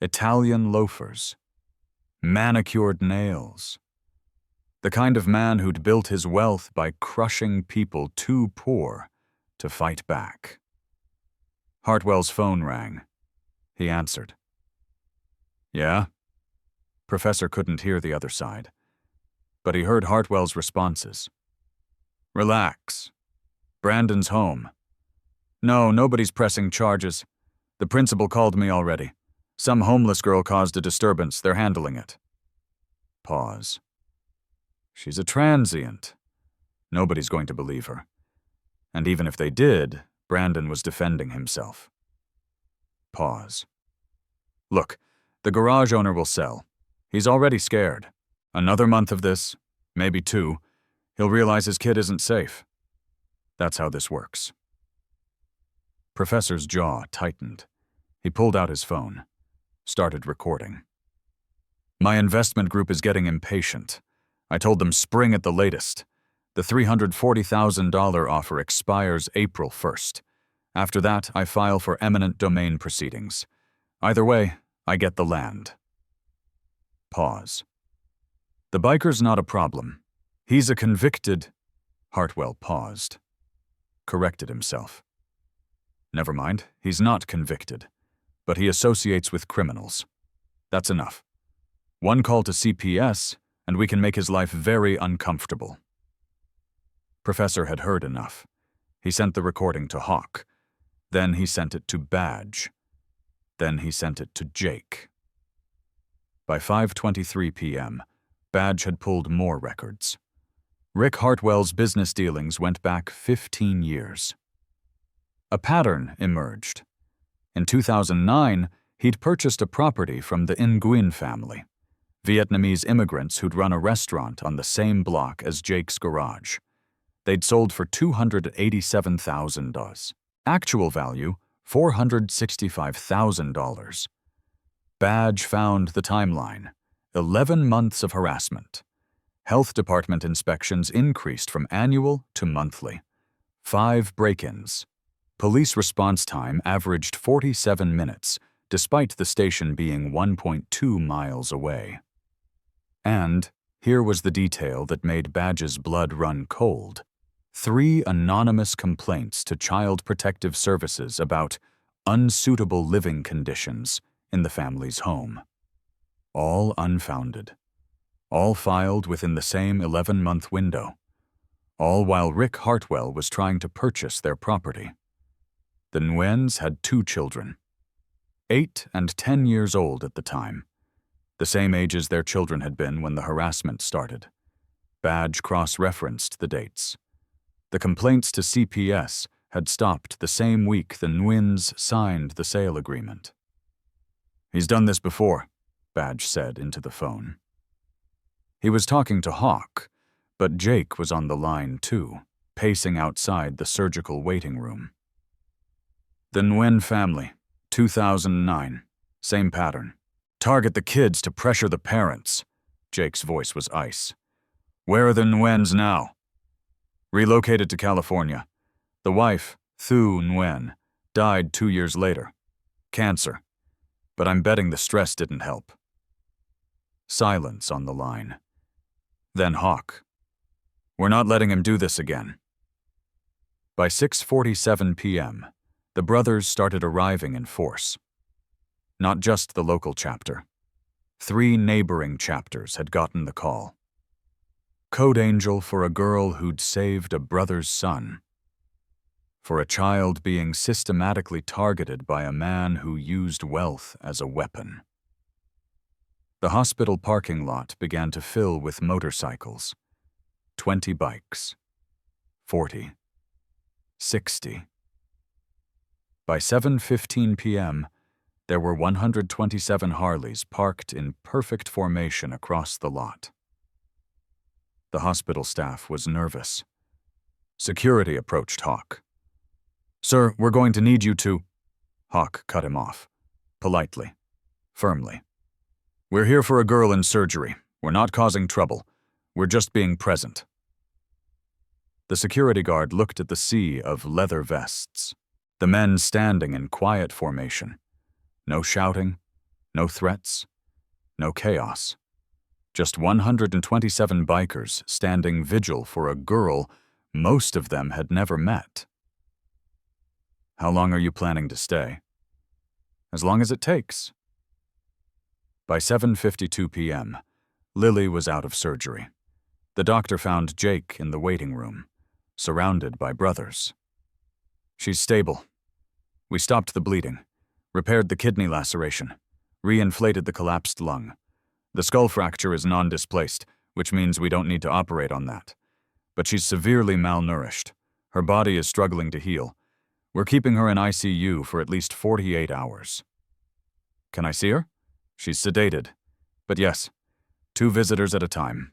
Italian loafers, manicured nails. The kind of man who'd built his wealth by crushing people too poor to fight back. Hartwell's phone rang. He answered. Yeah? Professor couldn't hear the other side, but he heard Hartwell's responses. Relax. Brandon's home. No, nobody's pressing charges. The principal called me already. Some homeless girl caused a disturbance. They're handling it. Pause. She's a transient. Nobody's going to believe her. And even if they did, Brandon was defending himself. Pause. Look, the garage owner will sell. He's already scared. Another month of this, maybe 2, he'll realize his kid isn't safe. That's how this works. Professor's jaw tightened. He pulled out his phone, started recording. My investment group is getting impatient. I told them spring at the latest. The $340,000 offer expires April 1st. After that, I file for eminent domain proceedings. Either way, I get the land. Pause. The biker's not a problem. He's a convicted... Hartwell paused. Corrected himself. Never mind, he's not convicted, but he associates with criminals. That's enough. One call to CPS, and we can make his life very uncomfortable. Professor had heard enough. He sent the recording to Hawk. Then he sent it to Badge. Then he sent it to Jake. By 5:23 p.m., Badge had pulled more records. Rick Hartwell's business dealings went back 15 years. A pattern emerged. In 2009, he'd purchased a property from the Nguyen family, Vietnamese immigrants who'd run a restaurant on the same block as Jake's garage. They'd sold for $287,000. Actual value, $465,000. Badge found the timeline. 11 months of harassment. Health department inspections increased from annual to monthly. 5 break-ins. Police response time averaged 47 minutes, despite the station being 1.2 miles away. And here was the detail that made Badge's blood run cold. 3 anonymous complaints to Child Protective Services about unsuitable living conditions in the family's home. All unfounded. All filed within the same 11-month window. All while Rick Hartwell was trying to purchase their property. The Nguyen's had 2 children, 8 and 10 years old at the time, the same ages their children had been when the harassment started. Badge cross-referenced the dates. The complaints to CPS had stopped the same week the Nguyen's signed the sale agreement. He's done this before, Badge said into the phone. He was talking to Hawk, but Jake was on the line too, pacing outside the surgical waiting room. The Nguyen family, 2009, same pattern. Target the kids to pressure the parents. Jake's voice was ice. Where are the Nguyen's now? Relocated to California. The wife, Thu Nguyen, died 2 years later. Cancer. But I'm betting the stress didn't help. Silence on the line. Then Hawk. We're not letting him do this again. By 6:47 p.m., the brothers started arriving in force. Not just the local chapter. 3 neighboring chapters had gotten the call. Code angel for a girl who'd saved a brother's son. For a child being systematically targeted by a man who used wealth as a weapon. The hospital parking lot began to fill with motorcycles. 20 bikes. 40. 60. By 7:15 p.m., there were 127 Harleys parked in perfect formation across the lot. The hospital staff was nervous. Security approached Hawk. "Sir, we're going to need you to—" Hawk cut him off. Politely. Firmly. "We're here for a girl in surgery. We're not causing trouble. We're just being present." The security guard looked at the sea of leather vests. The men standing in quiet formation. No shouting, no threats, no chaos. Just 127 bikers standing vigil for a girl most of them had never met. "How long are you planning to stay?" "As long as it takes." By 7:52 p.m., Lily was out of surgery. The doctor found Jake in the waiting room, surrounded by brothers. "She's stable. We stopped the bleeding, repaired the kidney laceration, re-inflated the collapsed lung. The skull fracture is non-displaced, which means we don't need to operate on that. But she's severely malnourished. Her body is struggling to heal. We're keeping her in ICU for at least 48 hours. Can I see her? She's sedated. But yes, 2 visitors at a time."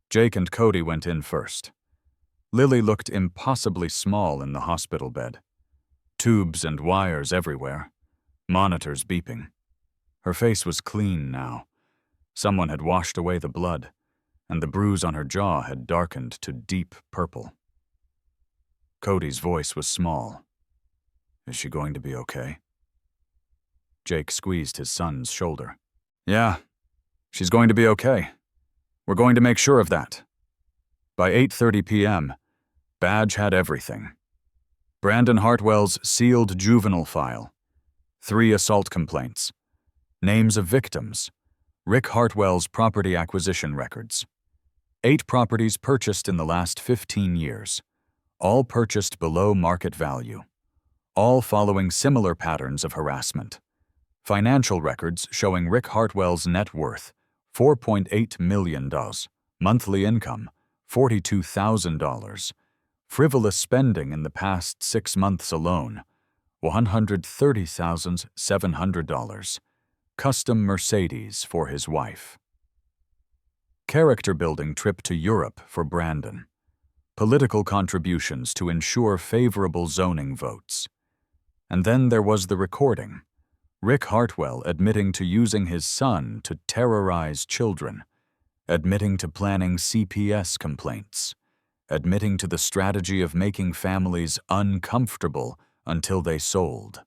Jake and Cody went in first. Lily looked impossibly small in the hospital bed. Tubes and wires everywhere. Monitors beeping. Her face was clean now. Someone had washed away the blood, and the bruise on her jaw had darkened to deep purple. Cody's voice was small. "Is she going to be okay?" Jake squeezed his son's shoulder. "Yeah, she's going to be okay. We're going to make sure of that." By 8:30 p.m., Badge had everything. Brandon Hartwell's sealed juvenile file, 3 assault complaints, names of victims, Rick Hartwell's property acquisition records, 8 properties purchased in the last 15 years, all purchased below market value, all following similar patterns of harassment. Financial records showing Rick Hartwell's net worth, $4.8 million, monthly income, $42,000, frivolous spending in the past 6 months alone, $130,700, custom Mercedes for his wife. Character-building trip to Europe for Brandon. Political contributions to ensure favorable zoning votes. And then there was the recording. Rick Hartwell admitting to using his son to terrorize children, admitting to planning CPS complaints, admitting to the strategy of making families uncomfortable until they sold.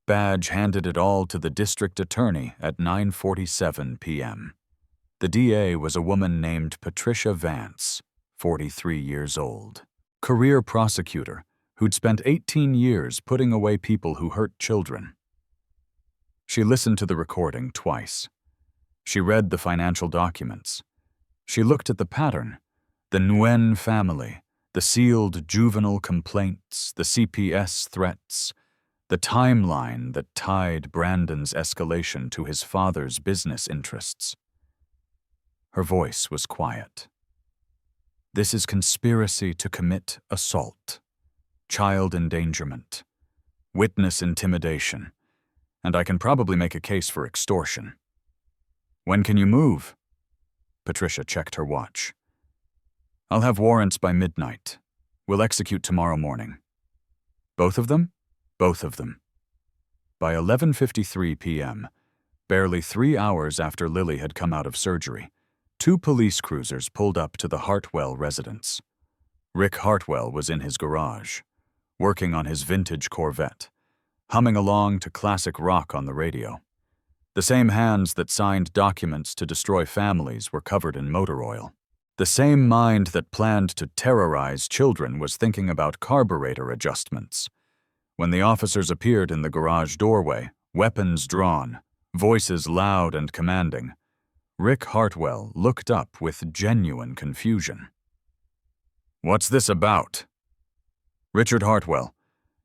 Badge handed it all to the district attorney at 9:47 p.m. The DA was a woman named Patricia Vance, 43 years old, career prosecutor who'd spent 18 years putting away people who hurt children. She listened to the recording twice. She read the financial documents. She looked at the pattern, the Nguyen family, the sealed juvenile complaints, the CPS threats, the timeline that tied Brandon's escalation to his father's business interests. Her voice was quiet. "This is conspiracy to commit assault, child endangerment, witness intimidation, and I can probably make a case for extortion. When can you move?" Patricia checked her watch. "I'll have warrants by midnight. We'll execute tomorrow morning." "Both of them?" "Both of them." By 11:53 p.m., barely 3 hours after Lily had come out of surgery, 2 police cruisers pulled up to the Hartwell residence. Rick Hartwell was in his garage, working on his vintage Corvette, humming along to classic rock on the radio. The same hands that signed documents to destroy families were covered in motor oil. The same mind that planned to terrorize children was thinking about carburetor adjustments. When the officers appeared in the garage doorway, weapons drawn, voices loud and commanding, Rick Hartwell looked up with genuine confusion. "What's this about?" "Richard Hartwell,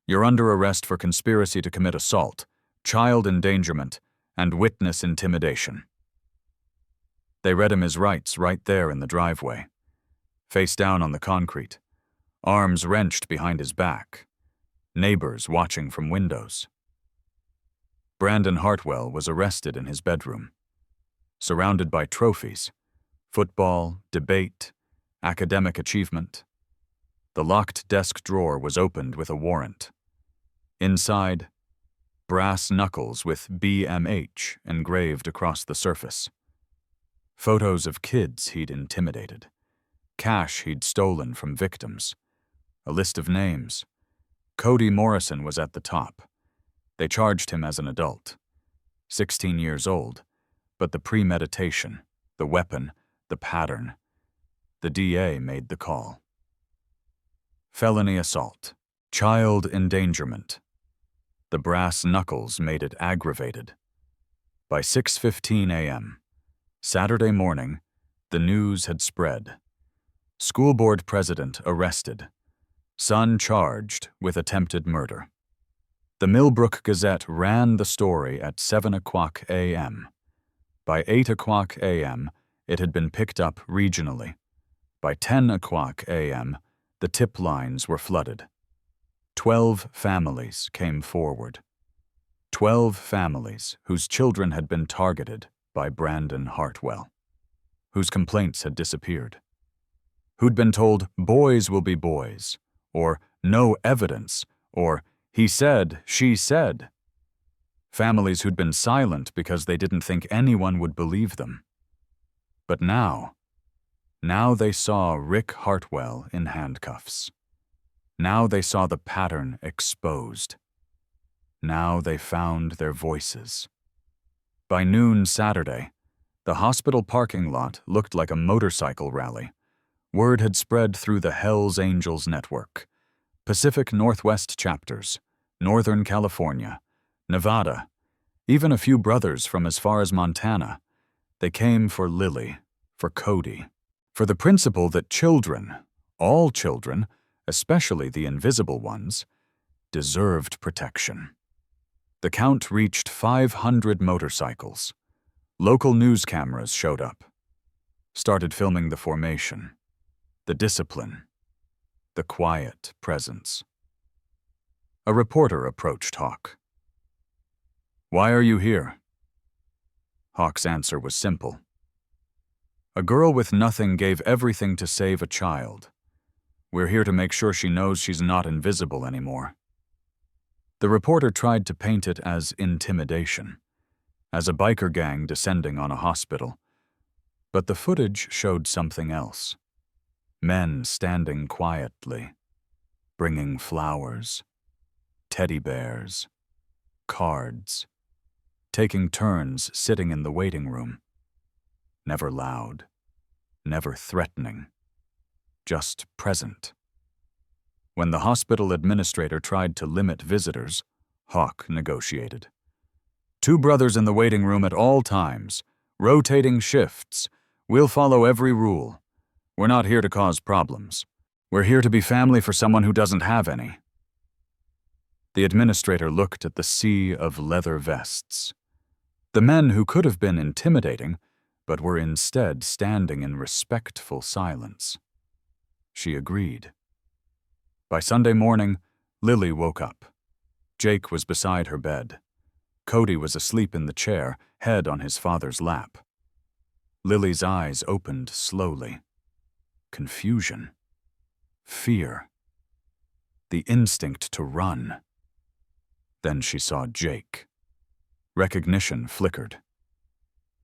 you're under arrest for conspiracy to commit assault, child endangerment, and witness intimidation." They read him his rights right there in the driveway. Face down on the concrete, arms wrenched behind his back, neighbors watching from windows. Brandon Hartwell was arrested in his bedroom, surrounded by trophies, Football, debate, academic achievement. The locked desk drawer was opened with a warrant. Inside, brass knuckles with BMH engraved across the surface. Photos of kids he'd intimidated. Cash he'd stolen from victims. A list of names. Cody Morrison was at the top. They charged him as an adult. 16 years old, but the premeditation, the weapon, the pattern. The DA made the call. Felony assault. Child endangerment. The brass knuckles made it aggravated. By 6:15 a.m., Saturday morning, the news had spread. School board president arrested. Son charged with attempted murder. The Millbrook Gazette ran the story at 7 o'clock a.m. By 8 o'clock a.m., it had been picked up regionally. By 10 o'clock a.m., the tip lines were flooded. 12 families came forward. 12 families whose children had been targeted by Brandon Hartwell, whose complaints had disappeared, who'd been told boys will be boys, or no evidence, or he said, she said. Families who'd been silent because they didn't think anyone would believe them. But now they saw Rick Hartwell in handcuffs. Now they saw the pattern exposed. Now they found their voices. By noon Saturday, the hospital parking lot looked like a motorcycle rally. Word had spread through the Hells Angels network. Pacific Northwest chapters, Northern California, Nevada, even a few brothers from as far as Montana. They came for Lily, for Cody, for the principle that children, all children, especially the invisible ones, deserved protection. The count reached 500 motorcycles. Local news cameras showed up, started filming the formation, the discipline, the quiet presence. A reporter approached Hawk. "Why are you here?" Hawk's answer was simple. "A girl with nothing gave everything to save a child. We're here to make sure she knows she's not invisible anymore." The reporter tried to paint it as intimidation, as a biker gang descending on a hospital. But the footage showed something else. Men standing quietly, bringing flowers, teddy bears, cards, taking turns sitting in the waiting room. Never loud, never threatening, just present. When the hospital administrator tried to limit visitors, Hawk negotiated. 2 brothers in the waiting room at all times, rotating shifts. We'll follow every rule. We're not here to cause problems. We're here to be family for someone who doesn't have any." The administrator looked at the sea of leather vests. The men who could have been intimidating, but were instead standing in respectful silence. She agreed. By Sunday morning, Lily woke up. Jake was beside her bed. Cody was asleep in the chair, head on his father's lap. Lily's eyes opened slowly. Confusion. Fear. The instinct to run. Then she saw Jake. Recognition flickered.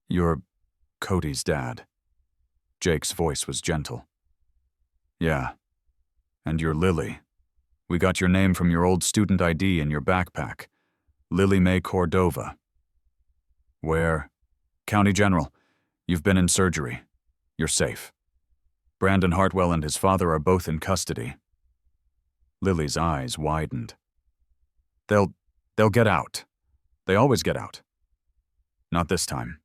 "You're Cody's dad." Jake's voice was gentle. "Yeah. And you're Lily. We got your name from your old student ID in your backpack. Lily Mae Cordova." "Where?" "County General. You've been in surgery. You're safe. Brandon Hartwell and his father are both in custody." Lily's eyes widened. They'll get out. They always get out." "Not this time.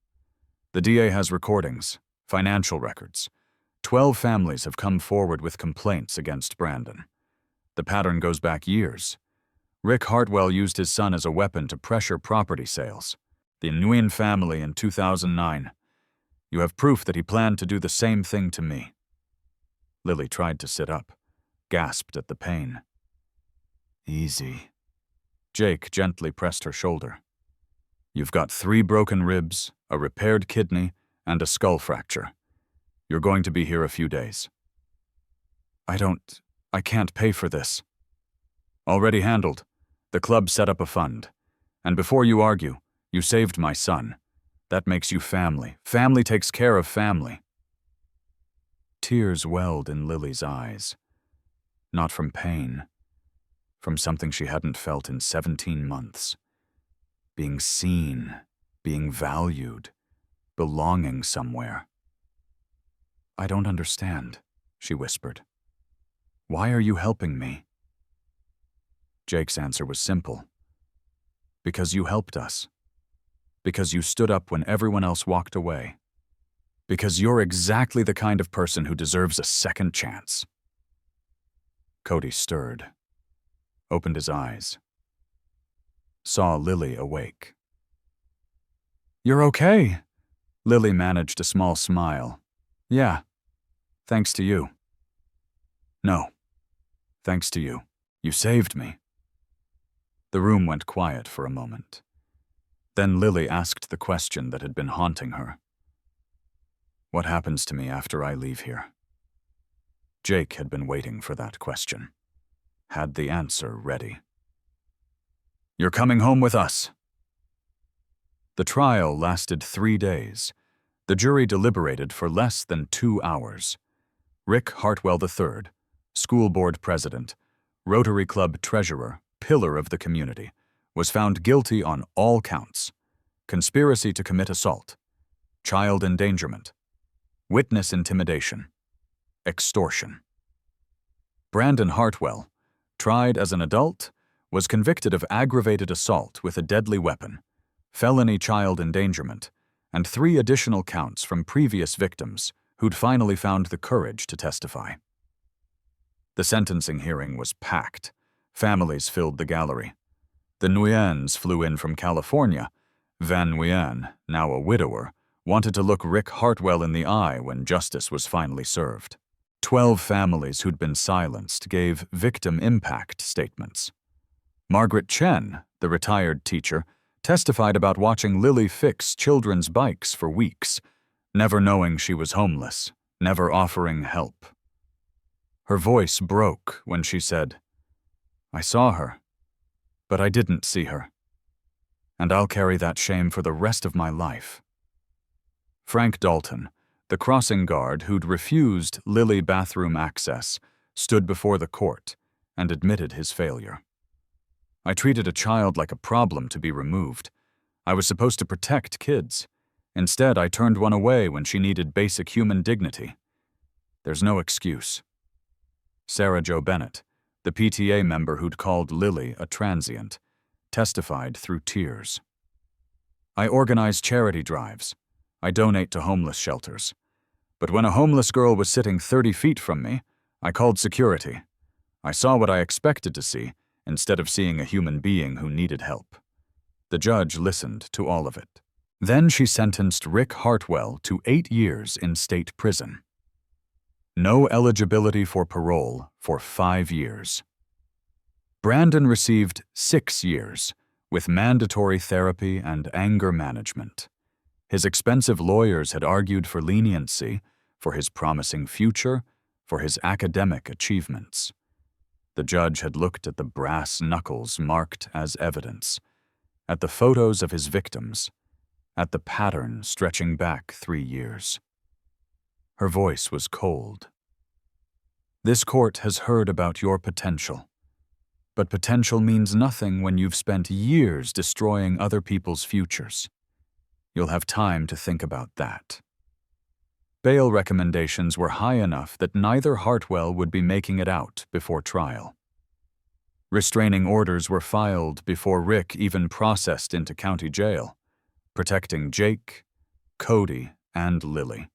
The DA has recordings, financial records. 12 families have come forward with complaints against Brandon. The pattern goes back years. Rick Hartwell used his son as a weapon to pressure property sales. The Nguyen family in 2009. You have proof that he planned to do the same thing to me." Lily tried to sit up, gasped at the pain. "Easy." Jake gently pressed her shoulder. "You've got 3 broken ribs, a repaired kidney, and a skull fracture. You're going to be here a few days. I can't pay for this. Already handled. The club set up a fund. And before you argue, you saved my son. That makes you family. Family takes care of family. Tears welled in Lily's eyes. Not from pain. From something she hadn't felt in 17 months. Being seen, being valued, belonging somewhere. I don't understand, she whispered. Why are you helping me? Jake's answer was simple. Because you helped us. Because you stood up when everyone else walked away. Because you're exactly the kind of person who deserves a second chance. Cody stirred, opened his eyes, saw Lily awake. You're okay. Lily managed a small smile. Yeah, thanks to you. No, thanks to you. You saved me. The room went quiet for a moment. Then Lily asked the question that had been haunting her. What happens to me after I leave here? Jake had been waiting for that question. Had the answer ready. You're coming home with us. The trial lasted 3 days. The jury deliberated for less than 2 hours. Rick Hartwell III, school board president, Rotary Club treasurer, pillar of the community, was found guilty on all counts: conspiracy to commit assault, child endangerment, witness intimidation, extortion. Brandon Hartwell, tried as an adult, was convicted of aggravated assault with a deadly weapon, felony child endangerment, and 3 additional counts from previous victims who'd finally found the courage to testify. The sentencing hearing was packed. Families filled the gallery. The Nguyens flew in from California. Van Nguyen, now a widower, wanted to look Rick Hartwell in the eye when justice was finally served. 12 families who'd been silenced gave victim impact statements. Margaret Chen, the retired teacher, testified about watching Lily fix children's bikes for weeks, never knowing she was homeless, never offering help. Her voice broke when she said, I saw her, but I didn't see her. And I'll carry that shame for the rest of my life. Frank Dalton, the crossing guard who'd refused Lily bathroom access, stood before the court and admitted his failure. I treated a child like a problem to be removed. I was supposed to protect kids. Instead, I turned one away when she needed basic human dignity. There's no excuse. Sarah Jo Bennett, the PTA member who'd called Lily a transient, testified through tears. I organize charity drives. I donate to homeless shelters. But when a homeless girl was sitting 30 feet from me, I called security. I saw what I expected to see, instead of seeing a human being who needed help. The judge listened to all of it. Then she sentenced Rick Hartwell to 8 years in state prison. No eligibility for parole for 5 years. Brandon received 6 years, with mandatory therapy and anger management. His expensive lawyers had argued for leniency, for his promising future, for his academic achievements. The judge had looked at the brass knuckles marked as evidence, at the photos of his victims, at the pattern stretching back 3 years. Her voice was cold. This court has heard about your potential. But potential means nothing when you've spent years destroying other people's futures. You'll have time to think about that. Bail recommendations were high enough that neither Hartwell would be making it out before trial. Restraining orders were filed before Rick even processed into county jail, protecting Jake, Cody, and Lily.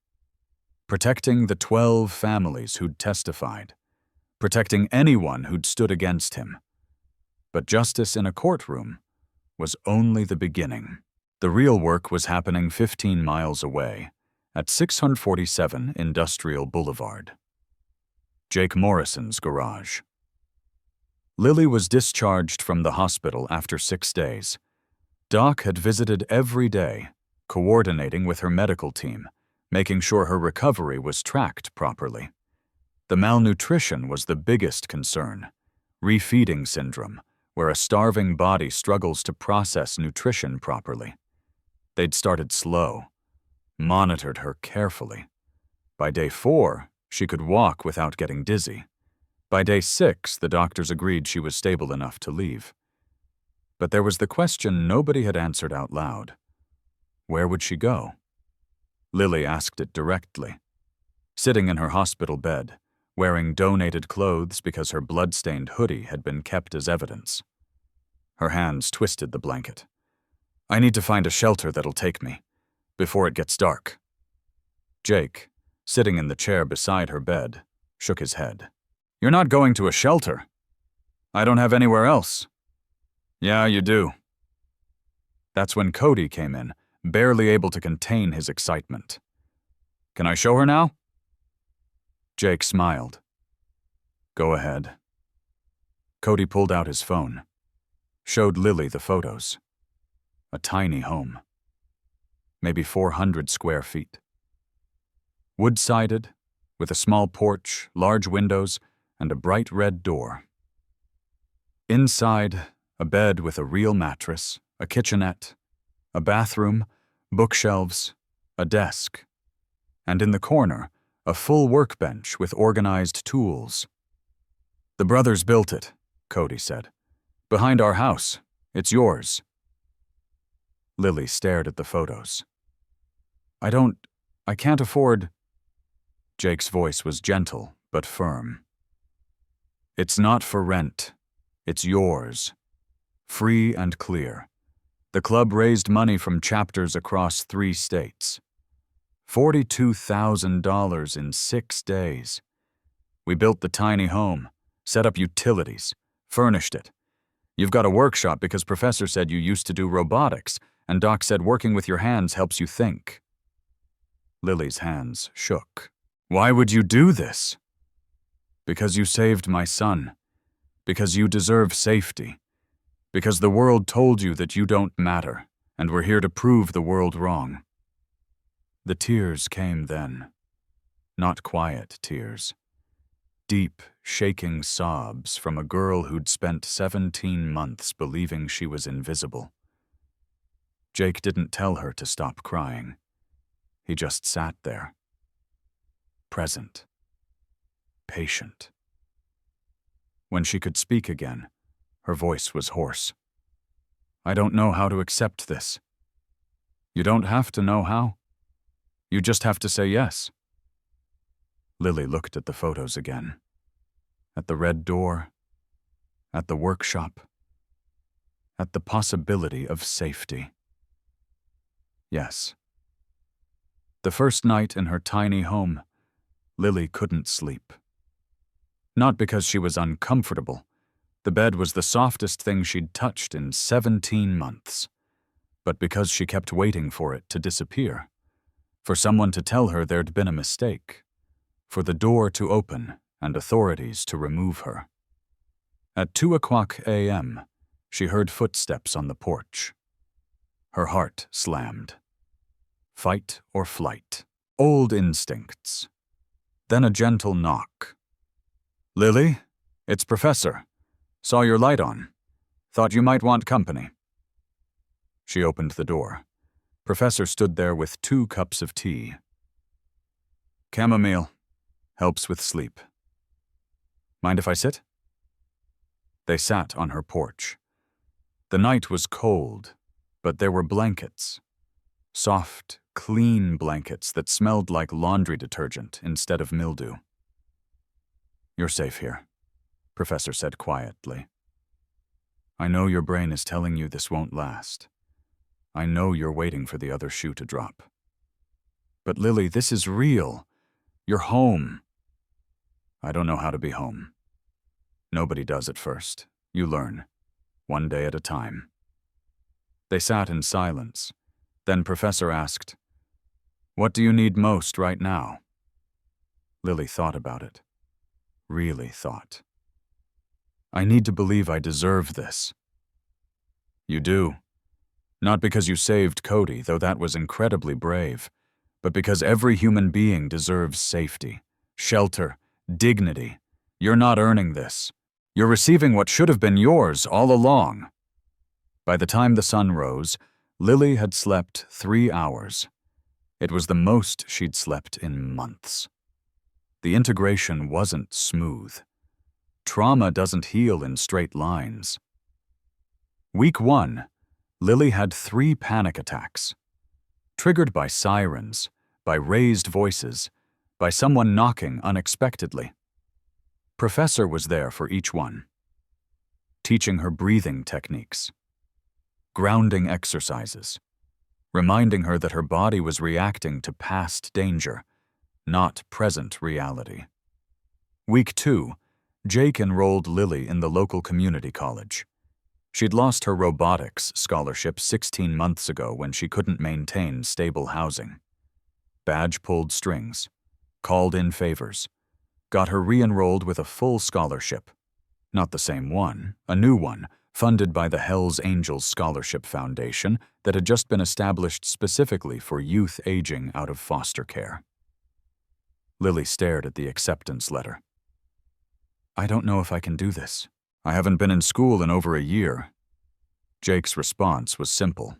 Protecting the 12 families who'd testified. Protecting anyone who'd stood against him. But justice in a courtroom was only the beginning. The real work was happening 15 miles away, at 647 Industrial Boulevard. Jake Morrison's garage. Lily was discharged from the hospital after 6 days. Doc had visited every day, coordinating with her medical team, making sure her recovery was tracked properly. The malnutrition was the biggest concern. Refeeding syndrome, where a starving body struggles to process nutrition properly. They'd started slow, monitored her carefully. By day 4, she could walk without getting dizzy. By day 6, the doctors agreed she was stable enough to leave. But there was the question nobody had answered out loud. Where would she go? Lily asked it directly. Sitting in her hospital bed, wearing donated clothes because her blood-stained hoodie had been kept as evidence. Her hands twisted the blanket. I need to find a shelter that'll take me, before it gets dark. Jake, sitting in the chair beside her bed, shook his head. You're not going to a shelter. I don't have anywhere else. Yeah, you do. That's when Cody came in, barely able to contain his excitement. Can I show her now? Jake smiled. Go ahead. Cody pulled out his phone, showed Lily the photos. A tiny home. Maybe 400 square feet. Wood-sided, with a small porch, large windows, and a bright red door. Inside, a bed with a real mattress, a kitchenette, a bathroom, bookshelves, a desk. And in the corner, a full workbench with organized tools. The brothers built it, Cody said. Behind our house. It's yours. Lily stared at the photos. I can't afford... Jake's voice was gentle, but firm. It's not for rent. It's yours. Free and clear. The club raised money from chapters across 3 states. $42,000 in 6 days. We built the tiny home, set up utilities, furnished it. You've got a workshop because Professor said you used to do robotics, and Doc said working with your hands helps you think. Lily's hands shook. Why would you do this? Because you saved my son. Because you deserve safety. Because the world told you that you don't matter, and we're here to prove the world wrong. The tears came then. Not quiet tears. Deep, shaking sobs from a girl who'd spent 17 months believing she was invisible. Jake didn't tell her to stop crying. He just sat there. Present. Patient. When she could speak again, her voice was hoarse. I don't know how to accept this. You don't have to know how. You just have to say yes. Lily looked at the photos again. At the red door. At the workshop. At the possibility of safety. Yes. The first night in her tiny home, Lily couldn't sleep. Not because she was uncomfortable. The bed was the softest thing she'd touched in 17 months. But because she kept waiting for it to disappear. For someone to tell her there'd been a mistake. For the door to open and authorities to remove her. At 2:00 a.m., she heard footsteps on the porch. Her heart slammed. Fight or flight. Old instincts. Then a gentle knock. Lily, it's Professor. Saw your light on. Thought you might want company. She opened the door. Professor stood there with 2 cups of tea. Chamomile. Helps with sleep. Mind if I sit? They sat on her porch. The night was cold, but there were blankets. Soft, clean blankets that smelled like laundry detergent instead of mildew. You're safe here, Professor said quietly. I know your brain is telling you this won't last. I know you're waiting for the other shoe to drop. But Lily, this is real. You're home. I don't know how to be home. Nobody does at first. You learn, one day at a time. They sat in silence. Then Professor asked, What do you need most right now? Lily thought about it. Really thought. I need to believe I deserve this. You do. Not because you saved Cody, though that was incredibly brave, but because every human being deserves safety, shelter, dignity. You're not earning this. You're receiving what should have been yours all along." By the time the sun rose, Lily had slept 3 hours. It was the most she'd slept in months. The integration wasn't smooth. Trauma doesn't heal in straight lines. Week 1, Lily had 3 panic attacks. Triggered by sirens, by raised voices, by someone knocking unexpectedly. Professor was there for each one, teaching her breathing techniques, grounding exercises, reminding her that her body was reacting to past danger, not present reality. Week 2, Jake enrolled Lily in the local community college. She'd lost her robotics scholarship 16 months ago when she couldn't maintain stable housing. Badge pulled strings, called in favors, got her re-enrolled with a full scholarship. Not the same one, a new one, funded by the Hells Angels Scholarship Foundation that had just been established specifically for youth aging out of foster care. Lily stared at the acceptance letter. "I don't know if I can do this. I haven't been in school in over a year." Jake's response was simple.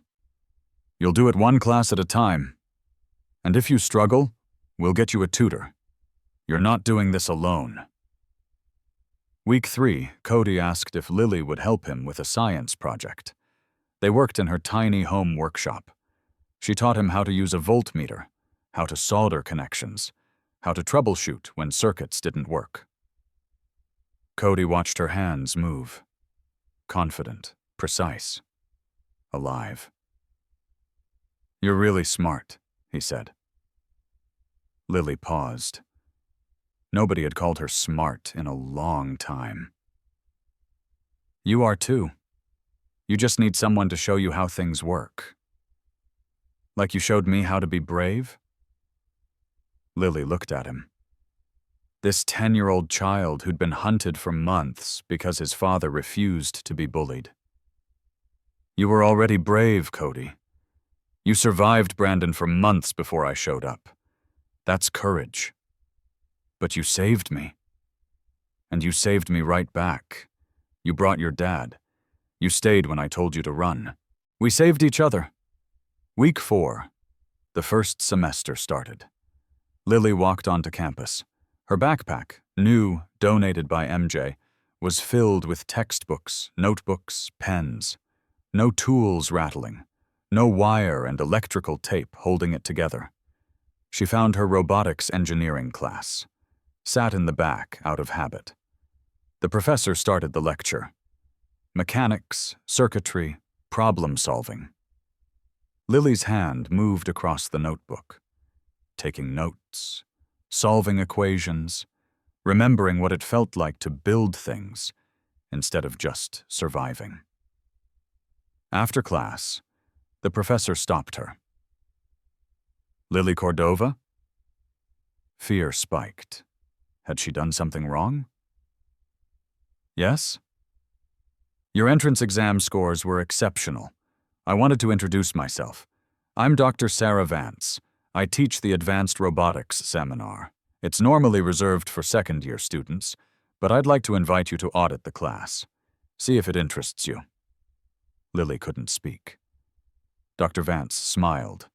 "You'll do it one class at a time. And if you struggle, we'll get you a tutor. You're not doing this alone." Week 3, Cody asked if Lily would help him with a science project. They worked in her tiny home workshop. She taught him how to use a voltmeter, how to solder connections, how to troubleshoot when circuits didn't work. Cody watched her hands move. Confident, precise, alive. "You're really smart," he said. Lily paused. Nobody had called her smart in a long time. "You are too. You just need someone to show you how things work. Like you showed me how to be brave?" Lily looked at him. This 10-year-old child who'd been hunted for months because his father refused to be bullied. "You were already brave, Cody. You survived Brandon for months before I showed up. That's courage. But you saved me. And you saved me right back. You brought your dad. You stayed when I told you to run. We saved each other." Week 4, the first semester started. Lily walked onto campus. Her backpack, new, donated by MJ, was filled with textbooks, notebooks, pens. No tools rattling. No wire and electrical tape holding it together. She found her robotics engineering class. Sat in the back out of habit. The professor started the lecture. Mechanics, circuitry, problem solving. Lily's hand moved across the notebook, taking notes, solving equations, remembering what it felt like to build things instead of just surviving. After class, the professor stopped her. "Lily Cordova?" Fear spiked. Had she done something wrong? "Yes?" "Your entrance exam scores were exceptional. I wanted to introduce myself. I'm Dr. Sarah Vance. I teach the Advanced Robotics Seminar. It's normally reserved for second-year students, but I'd like to invite you to audit the class. See if it interests you." Lily couldn't speak. Dr. Vance smiled.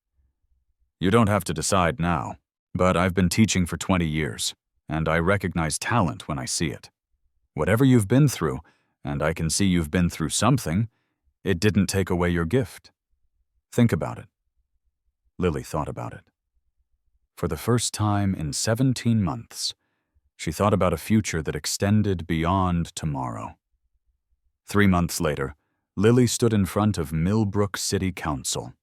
"You don't have to decide now, but I've been teaching for 20 years. And I recognize talent when I see it. Whatever you've been through, and I can see you've been through something, it didn't take away your gift. Think about it." Lily thought about it. For the first time in 17 months, she thought about a future that extended beyond tomorrow. 3 months later, Lily stood in front of Millbrook City Council.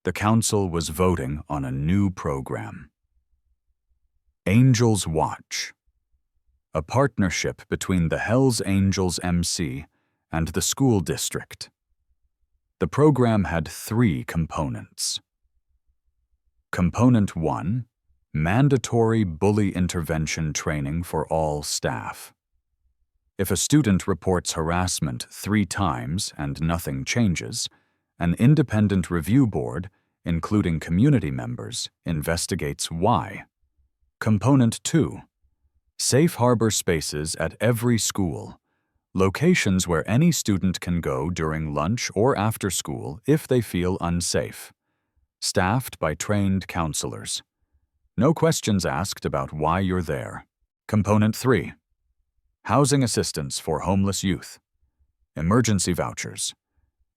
The council was voting on a new program. Angels Watch, a partnership between the Hells Angels MC and the school district. The program had 3 components. Component 1, mandatory bully intervention training for all staff. If a student reports harassment 3 times and nothing changes, an independent review board, including community members, investigates why. Component 2. Safe harbor spaces at every school. Locations where any student can go during lunch or after school if they feel unsafe. Staffed by trained counselors. No questions asked about why you're there. Component 3. Housing assistance for homeless youth. Emergency vouchers.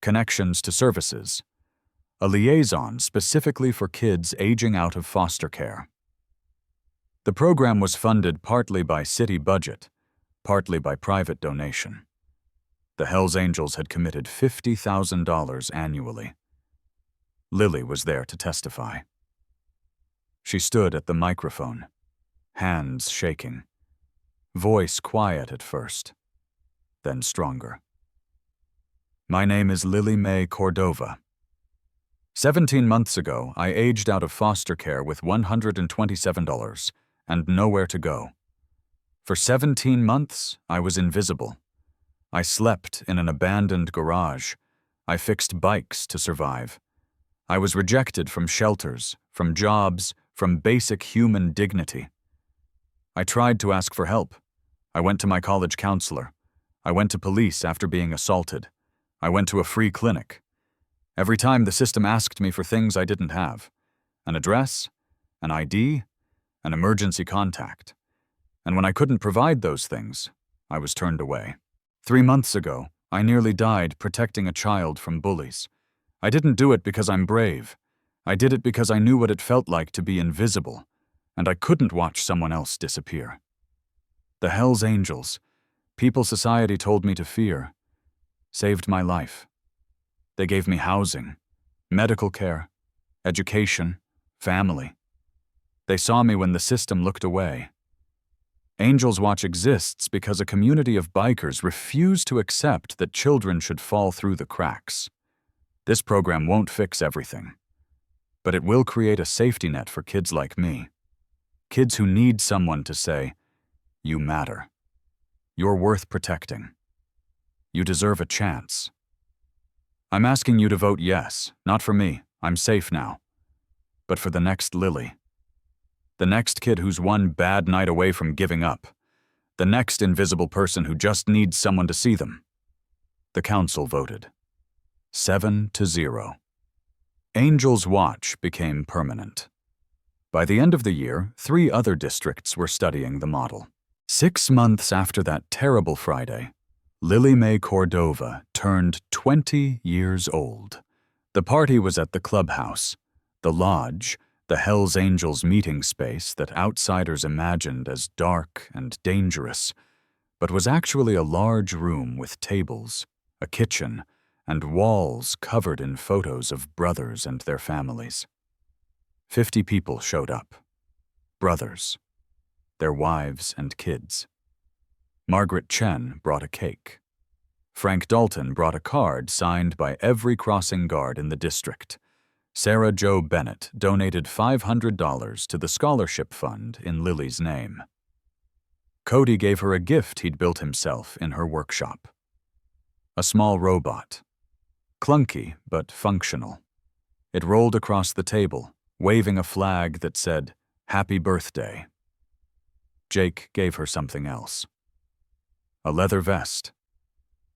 Connections to services. A liaison specifically for kids aging out of foster care. The program was funded partly by city budget, partly by private donation. The Hells Angels had committed $50,000 annually. Lily was there to testify. She stood at the microphone, hands shaking, voice quiet at first, then stronger. My name is Lily Mae Cordova. 17 months ago, I aged out of foster care with $127 and nowhere to go. For 17 months, I was invisible. I slept in an abandoned garage. I fixed bikes to survive. I was rejected from shelters, from jobs, from basic human dignity. I tried to ask for help. I went to my college counselor. I went to police after being assaulted. I went to a free clinic. Every time the system asked me for things I didn't have. An address, an ID, an emergency contact. And when I couldn't provide those things, I was turned away. 3 months ago, I nearly died protecting a child from bullies. I didn't do it because I'm brave. I did it because I knew what it felt like to be invisible, and I couldn't watch someone else disappear. The Hells Angels, people society told me to fear, saved my life. They gave me housing, medical care, education, family. They saw me when the system looked away. Angels Watch exists because a community of bikers refuse to accept that children should fall through the cracks. This program won't fix everything, but it will create a safety net for kids like me. Kids who need someone to say, "You matter. You're worth protecting. You deserve a chance." I'm asking you to vote yes, not for me, I'm safe now, but for the next Lily. The next kid who's one bad night away from giving up. The next invisible person who just needs someone to see them. The council voted. 7-0. Angels Watch became permanent. By the end of the year, 3 other districts were studying the model. 6 months after that terrible Friday, Lily Mae Cordova turned 20 years old. The party was at the clubhouse, the lodge, the Hells Angels meeting space that outsiders imagined as dark and dangerous, but was actually a large room with tables, a kitchen, and walls covered in photos of brothers and their families. 50 people showed up. Brothers, their wives and kids. Margaret Chen brought a cake. Frank Dalton brought a card signed by every crossing guard in the district. Sarah Jo Bennett donated $500 to the scholarship fund in Lily's name. Cody gave her a gift he'd built himself in her workshop. A small robot. Clunky but functional. It rolled across the table, waving a flag that said, "Happy Birthday." Jake gave her something else. A leather vest.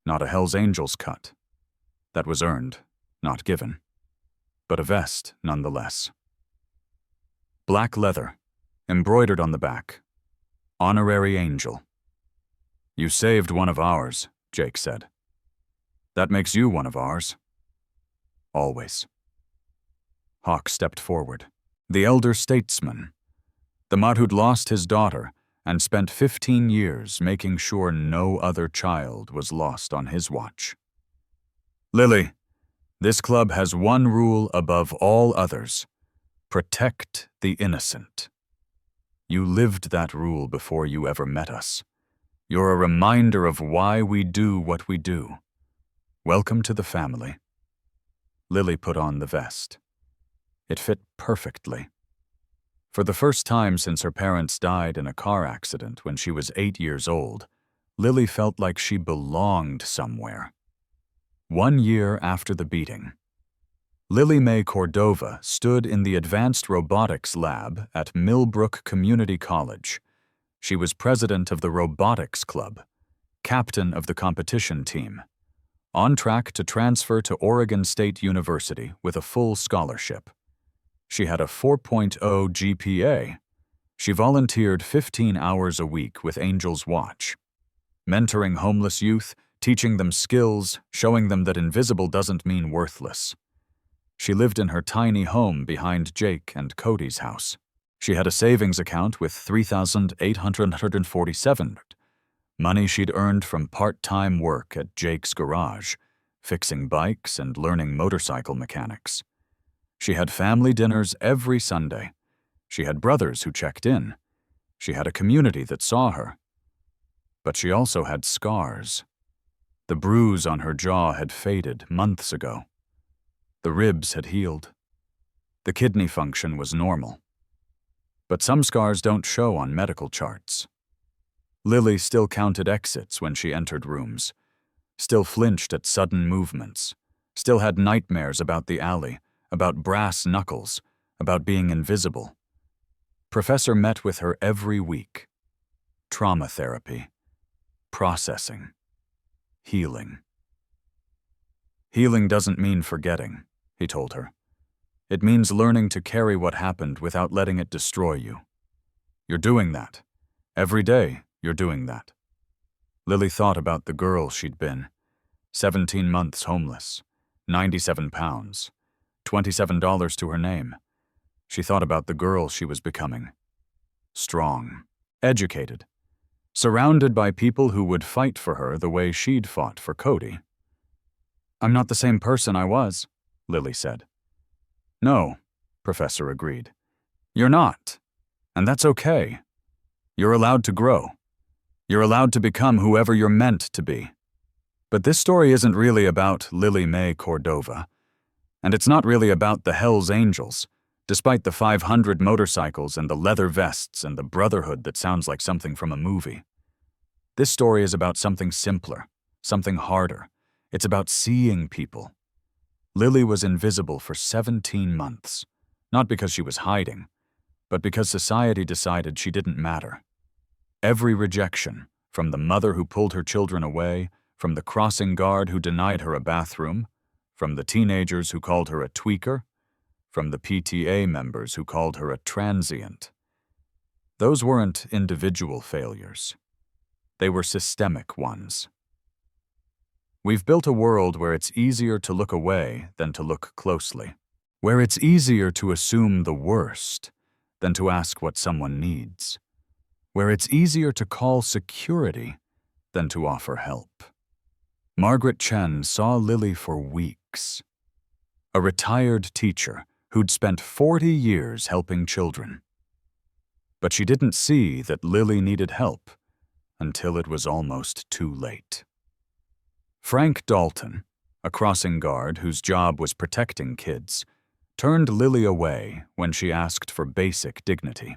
Not a Hells Angels cut. That was earned, not given. But a vest nonetheless. Black leather, embroidered on the back. Honorary Angel. "You saved one of ours," Jake said. "That makes you one of ours." Always. Hawk stepped forward. The elder statesman. The mutt who'd lost his daughter and spent 15 years making sure no other child was lost on his watch. "Lily, this club has one rule above all others. Protect the innocent. You lived that rule before you ever met us. You're a reminder of why we do what we do. Welcome to the family." Lily put on the vest. It fit perfectly. For the first time since her parents died in a car accident when she was 8 years old, Lily felt like she belonged somewhere. 1 year after the beating, Lily Mae Cordova stood in the Advanced Robotics Lab at Millbrook Community College. She was president of the Robotics Club, captain of the competition team, on track to transfer to Oregon State University with a full scholarship. She had a 4.0 GPA. She volunteered 15 hours a week with Angel's Watch, mentoring homeless youth, teaching them skills, showing them that invisible doesn't mean worthless. She lived in her tiny home behind Jake and Cody's house. She had a savings account with $3,847, money she'd earned from part-time work at Jake's garage, fixing bikes and learning motorcycle mechanics. She had family dinners every Sunday. She had brothers who checked in. She had a community that saw her. But she also had scars. The bruise on her jaw had faded months ago. The ribs had healed. The kidney function was normal. But some scars don't show on medical charts. Lily still counted exits when she entered rooms, still flinched at sudden movements, still had nightmares about the alley, about brass knuckles, about being invisible. Professor met with her every week. Trauma therapy, processing, healing. Healing doesn't mean forgetting, he told her. It means learning to carry what happened without letting it destroy you. You're doing that. Every day, you're doing that. Lily thought about the girl she'd been. 17 months homeless, 97 pounds, $27 to her name. She thought about the girl she was becoming. Strong, educated, surrounded by people who would fight for her the way she'd fought for Cody. "I'm not the same person I was," Lily said. "No," Professor agreed. "You're not. And that's okay. You're allowed to grow. You're allowed to become whoever you're meant to be." But this story isn't really about Lily Mae Cordova. And it's not really about the Hells Angels, despite the 500 motorcycles and the leather vests and the brotherhood that sounds like something from a movie. This story is about something simpler, something harder. It's about seeing people. Lily was invisible for 17 months, not because she was hiding, but because society decided she didn't matter. Every rejection, from the mother who pulled her children away, from the crossing guard who denied her a bathroom, from the teenagers who called her a tweaker, from the PTA members who called her a transient. Those weren't individual failures. They were systemic ones. We've built a world where it's easier to look away than to look closely, where it's easier to assume the worst than to ask what someone needs, where it's easier to call security than to offer help. Margaret Chen saw Lily for weeks. A retired teacher who'd spent 40 years helping children. But she didn't see that Lily needed help until it was almost too late. Frank Dalton, a crossing guard whose job was protecting kids, turned Lily away when she asked for basic dignity.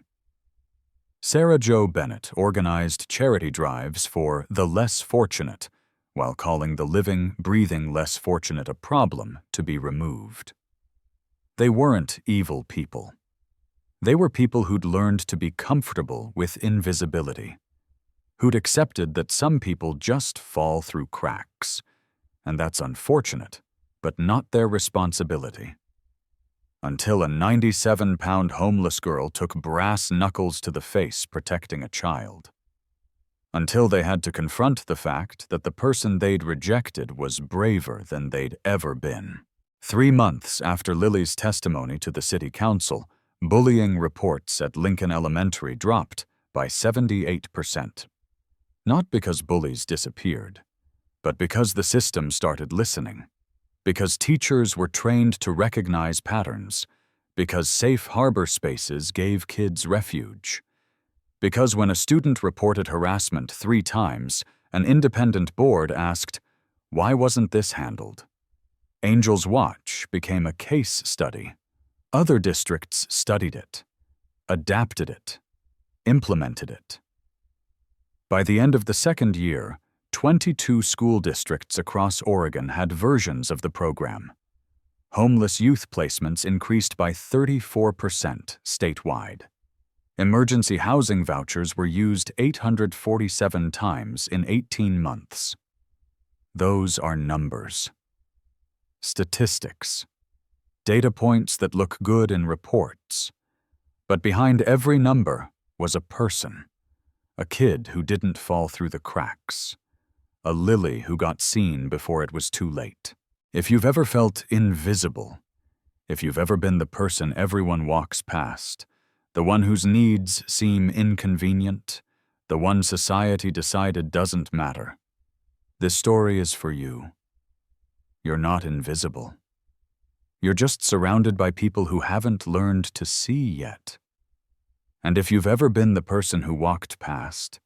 Sarah Jo Bennett organized charity drives for the less fortunate, while calling the living, breathing less fortunate a problem to be removed. They weren't evil people. They were people who'd learned to be comfortable with invisibility, who'd accepted that some people just fall through cracks, and that's unfortunate, but not their responsibility. Until a 97-pound homeless girl took brass knuckles to the face protecting a child. Until they had to confront the fact that the person they'd rejected was braver than they'd ever been. 3 months after Lily's testimony to the city council, bullying reports at Lincoln Elementary dropped by 78%. Not because bullies disappeared, but because the system started listening. Because teachers were trained to recognize patterns. Because safe harbor spaces gave kids refuge. Because when a student reported harassment 3 times, an independent board asked, "Why wasn't this handled?" Angel's Watch became a case study. Other districts studied it, adapted it, implemented it. By the end of the 2nd year, 22 school districts across Oregon had versions of the program. Homeless youth placements increased by 34% statewide. Emergency housing vouchers were used 847 times in 18 months. Those are numbers. Statistics. Data points that look good in reports. But behind every number was a person. A kid who didn't fall through the cracks. A Lily who got seen before it was too late. If you've ever felt invisible, if you've ever been the person everyone walks past, the one whose needs seem inconvenient, the one society decided doesn't matter, this story is for you. You're not invisible. You're just surrounded by people who haven't learned to see yet. And if you've ever been the person who walked past,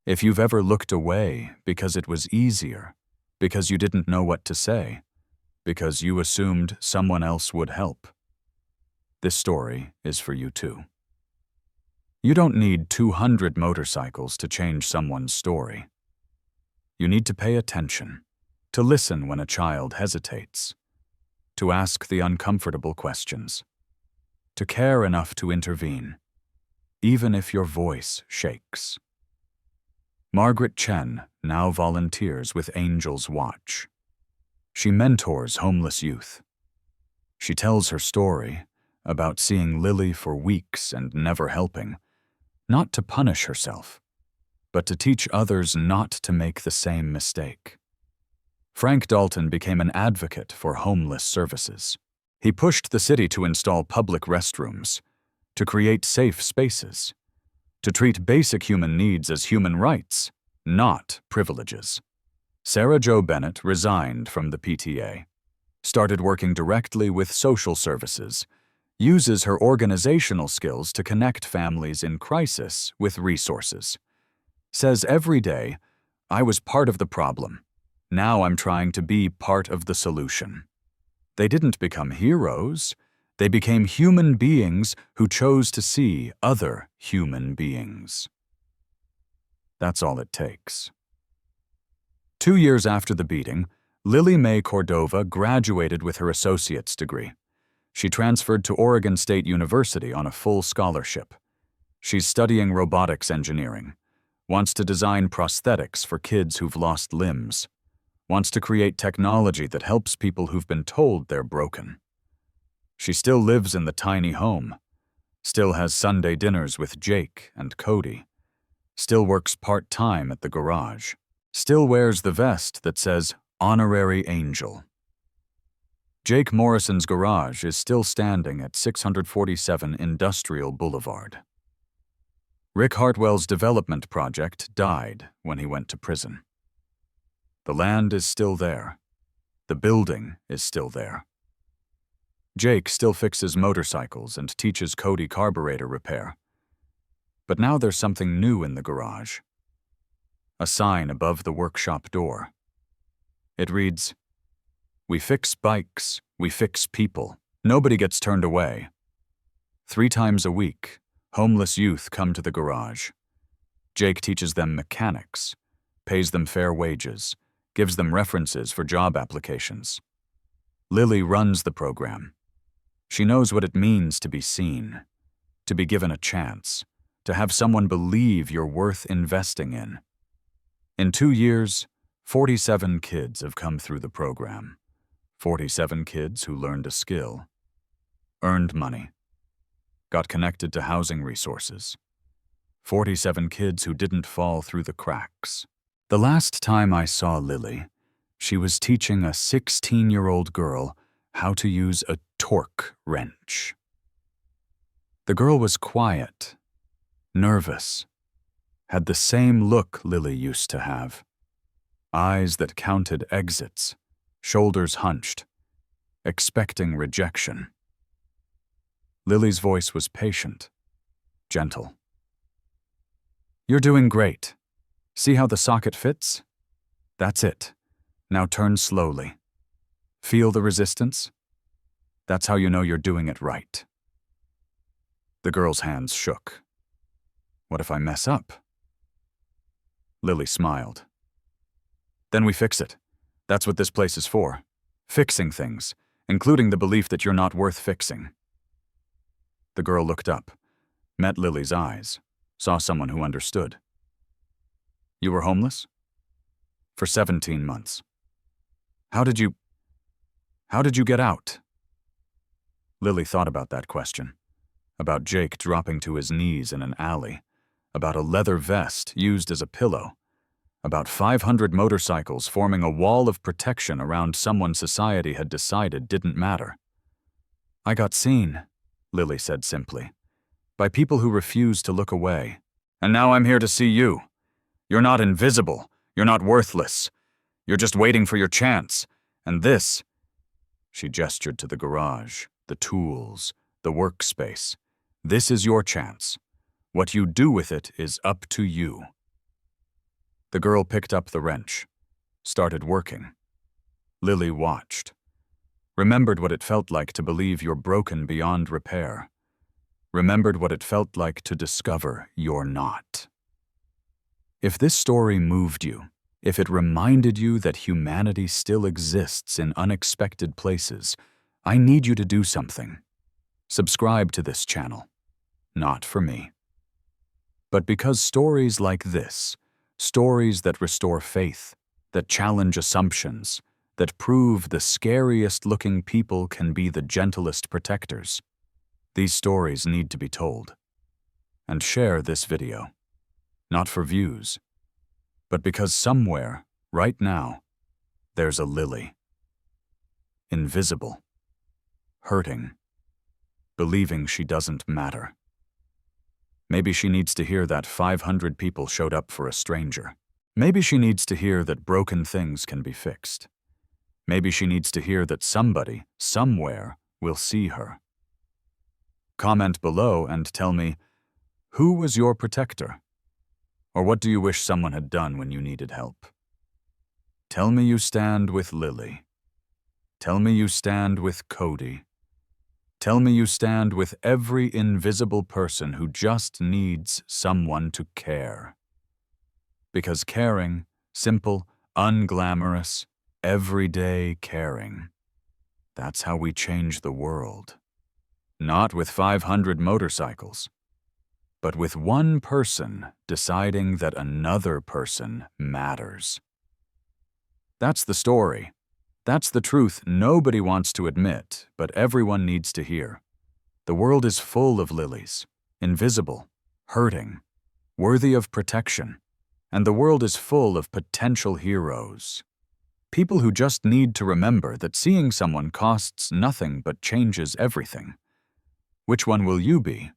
if you've ever looked away because it was easier, because you didn't know what to say, because you assumed someone else would help, this story is for you too. You don't need 200 motorcycles to change someone's story. You need to pay attention, to listen when a child hesitates, to ask the uncomfortable questions, to care enough to intervene, even if your voice shakes. Margaret Chen now volunteers with Angel's Watch. She mentors homeless youth. She tells her story about seeing Lily for weeks and never helping, not to punish herself, but to teach others not to make the same mistake. Frank Dalton became an advocate for homeless services. He pushed the city to install public restrooms, to create safe spaces, to treat basic human needs as human rights, not privileges. Sarah Jo Bennett resigned from the PTA, started working directly with social services, uses her organizational skills to connect families in crisis with resources. Says every day, I was part of the problem. Now I'm trying to be part of the solution. They didn't become heroes. They became human beings who chose to see other human beings. That's all it takes. 2 years after the beating, Lily Mae Cordova graduated with her associate's degree. She transferred to Oregon State University on a full scholarship. She's studying robotics engineering, wants to design prosthetics for kids who've lost limbs, wants to create technology that helps people who've been told they're broken. She still lives in the tiny home, still has Sunday dinners with Jake and Cody, still works part-time at the garage, still wears the vest that says Honorary Angel. Jake Morrison's garage is still standing at 647 Industrial Boulevard. Rick Hartwell's development project died when he went to prison. The land is still there. The building is still there. Jake still fixes motorcycles and teaches Cody carburetor repair. But now there's something new in the garage. A sign above the workshop door. It reads, "We fix bikes, we fix people. Nobody gets turned away." 3 times a week, homeless youth come to the garage. Jake teaches them mechanics, pays them fair wages, gives them references for job applications. Lily runs the program. She knows what it means to be seen, to be given a chance, to have someone believe you're worth investing in. In 2 years, 47 kids have come through the program. 47 kids who learned a skill, earned money, got connected to housing resources. 47 kids who didn't fall through the cracks. The last time I saw Lily, she was teaching a 16-year-old girl how to use a torque wrench. The girl was quiet, nervous, had the same look Lily used to have. Eyes that counted exits, shoulders hunched, expecting rejection. Lily's voice was patient, gentle. "You're doing great. See how the socket fits? That's it. Now turn slowly. Feel the resistance? That's how you know you're doing it right." The girl's hands shook. "What if I mess up?" Lily smiled. "Then we fix it. That's what this place is for. Fixing things. including the belief that you're not worth fixing. The girl looked up, met Lily's eyes, saw someone who understood. You were homeless? For 17 months. How did you get out? Lily thought about that question, about Jake dropping to his knees in an alley, about a leather vest used as a pillow, about 500 motorcycles forming a wall of protection around someone society had decided didn't matter. I got seen, Lily said simply, by people who refused to look away. And now I'm here to see you. You're not invisible. You're not worthless. You're just waiting for your chance. And this, she gestured to the garage, the tools, the workspace. This is your chance. What you do with it is up to you. The girl picked up the wrench, started working. Lily watched, remembered what it felt like to believe you're broken beyond repair, remembered what it felt like to discover you're not. If this story moved you, if it reminded you that humanity still exists in unexpected places, I need you to do something. Subscribe to this channel. Not for me. But because stories like this, stories that restore faith, that challenge assumptions, that prove the scariest-looking people can be the gentlest protectors, these stories need to be told. And share this video. Not for views, but because somewhere, right now, there's a Lily. Invisible. Hurting. Believing she doesn't matter. Maybe she needs to hear that 500 people showed up for a stranger. Maybe she needs to hear that broken things can be fixed. Maybe she needs to hear that somebody, somewhere, will see her. Comment below and tell me, who was your protector? Or what do you wish someone had done when you needed help? Tell me you stand with Lily. Tell me you stand with Cody. Tell me you stand with every invisible person who just needs someone to care. Because caring, simple, unglamorous, everyday caring, that's how we change the world. Not with 500 motorcycles, but with one person deciding that another person matters. That's the story. That's the truth nobody wants to admit, but everyone needs to hear. The world is full of Lilies, invisible, hurting, worthy of protection, and the world is full of potential heroes. People who just need to remember that seeing someone costs nothing but changes everything. Which one will you be?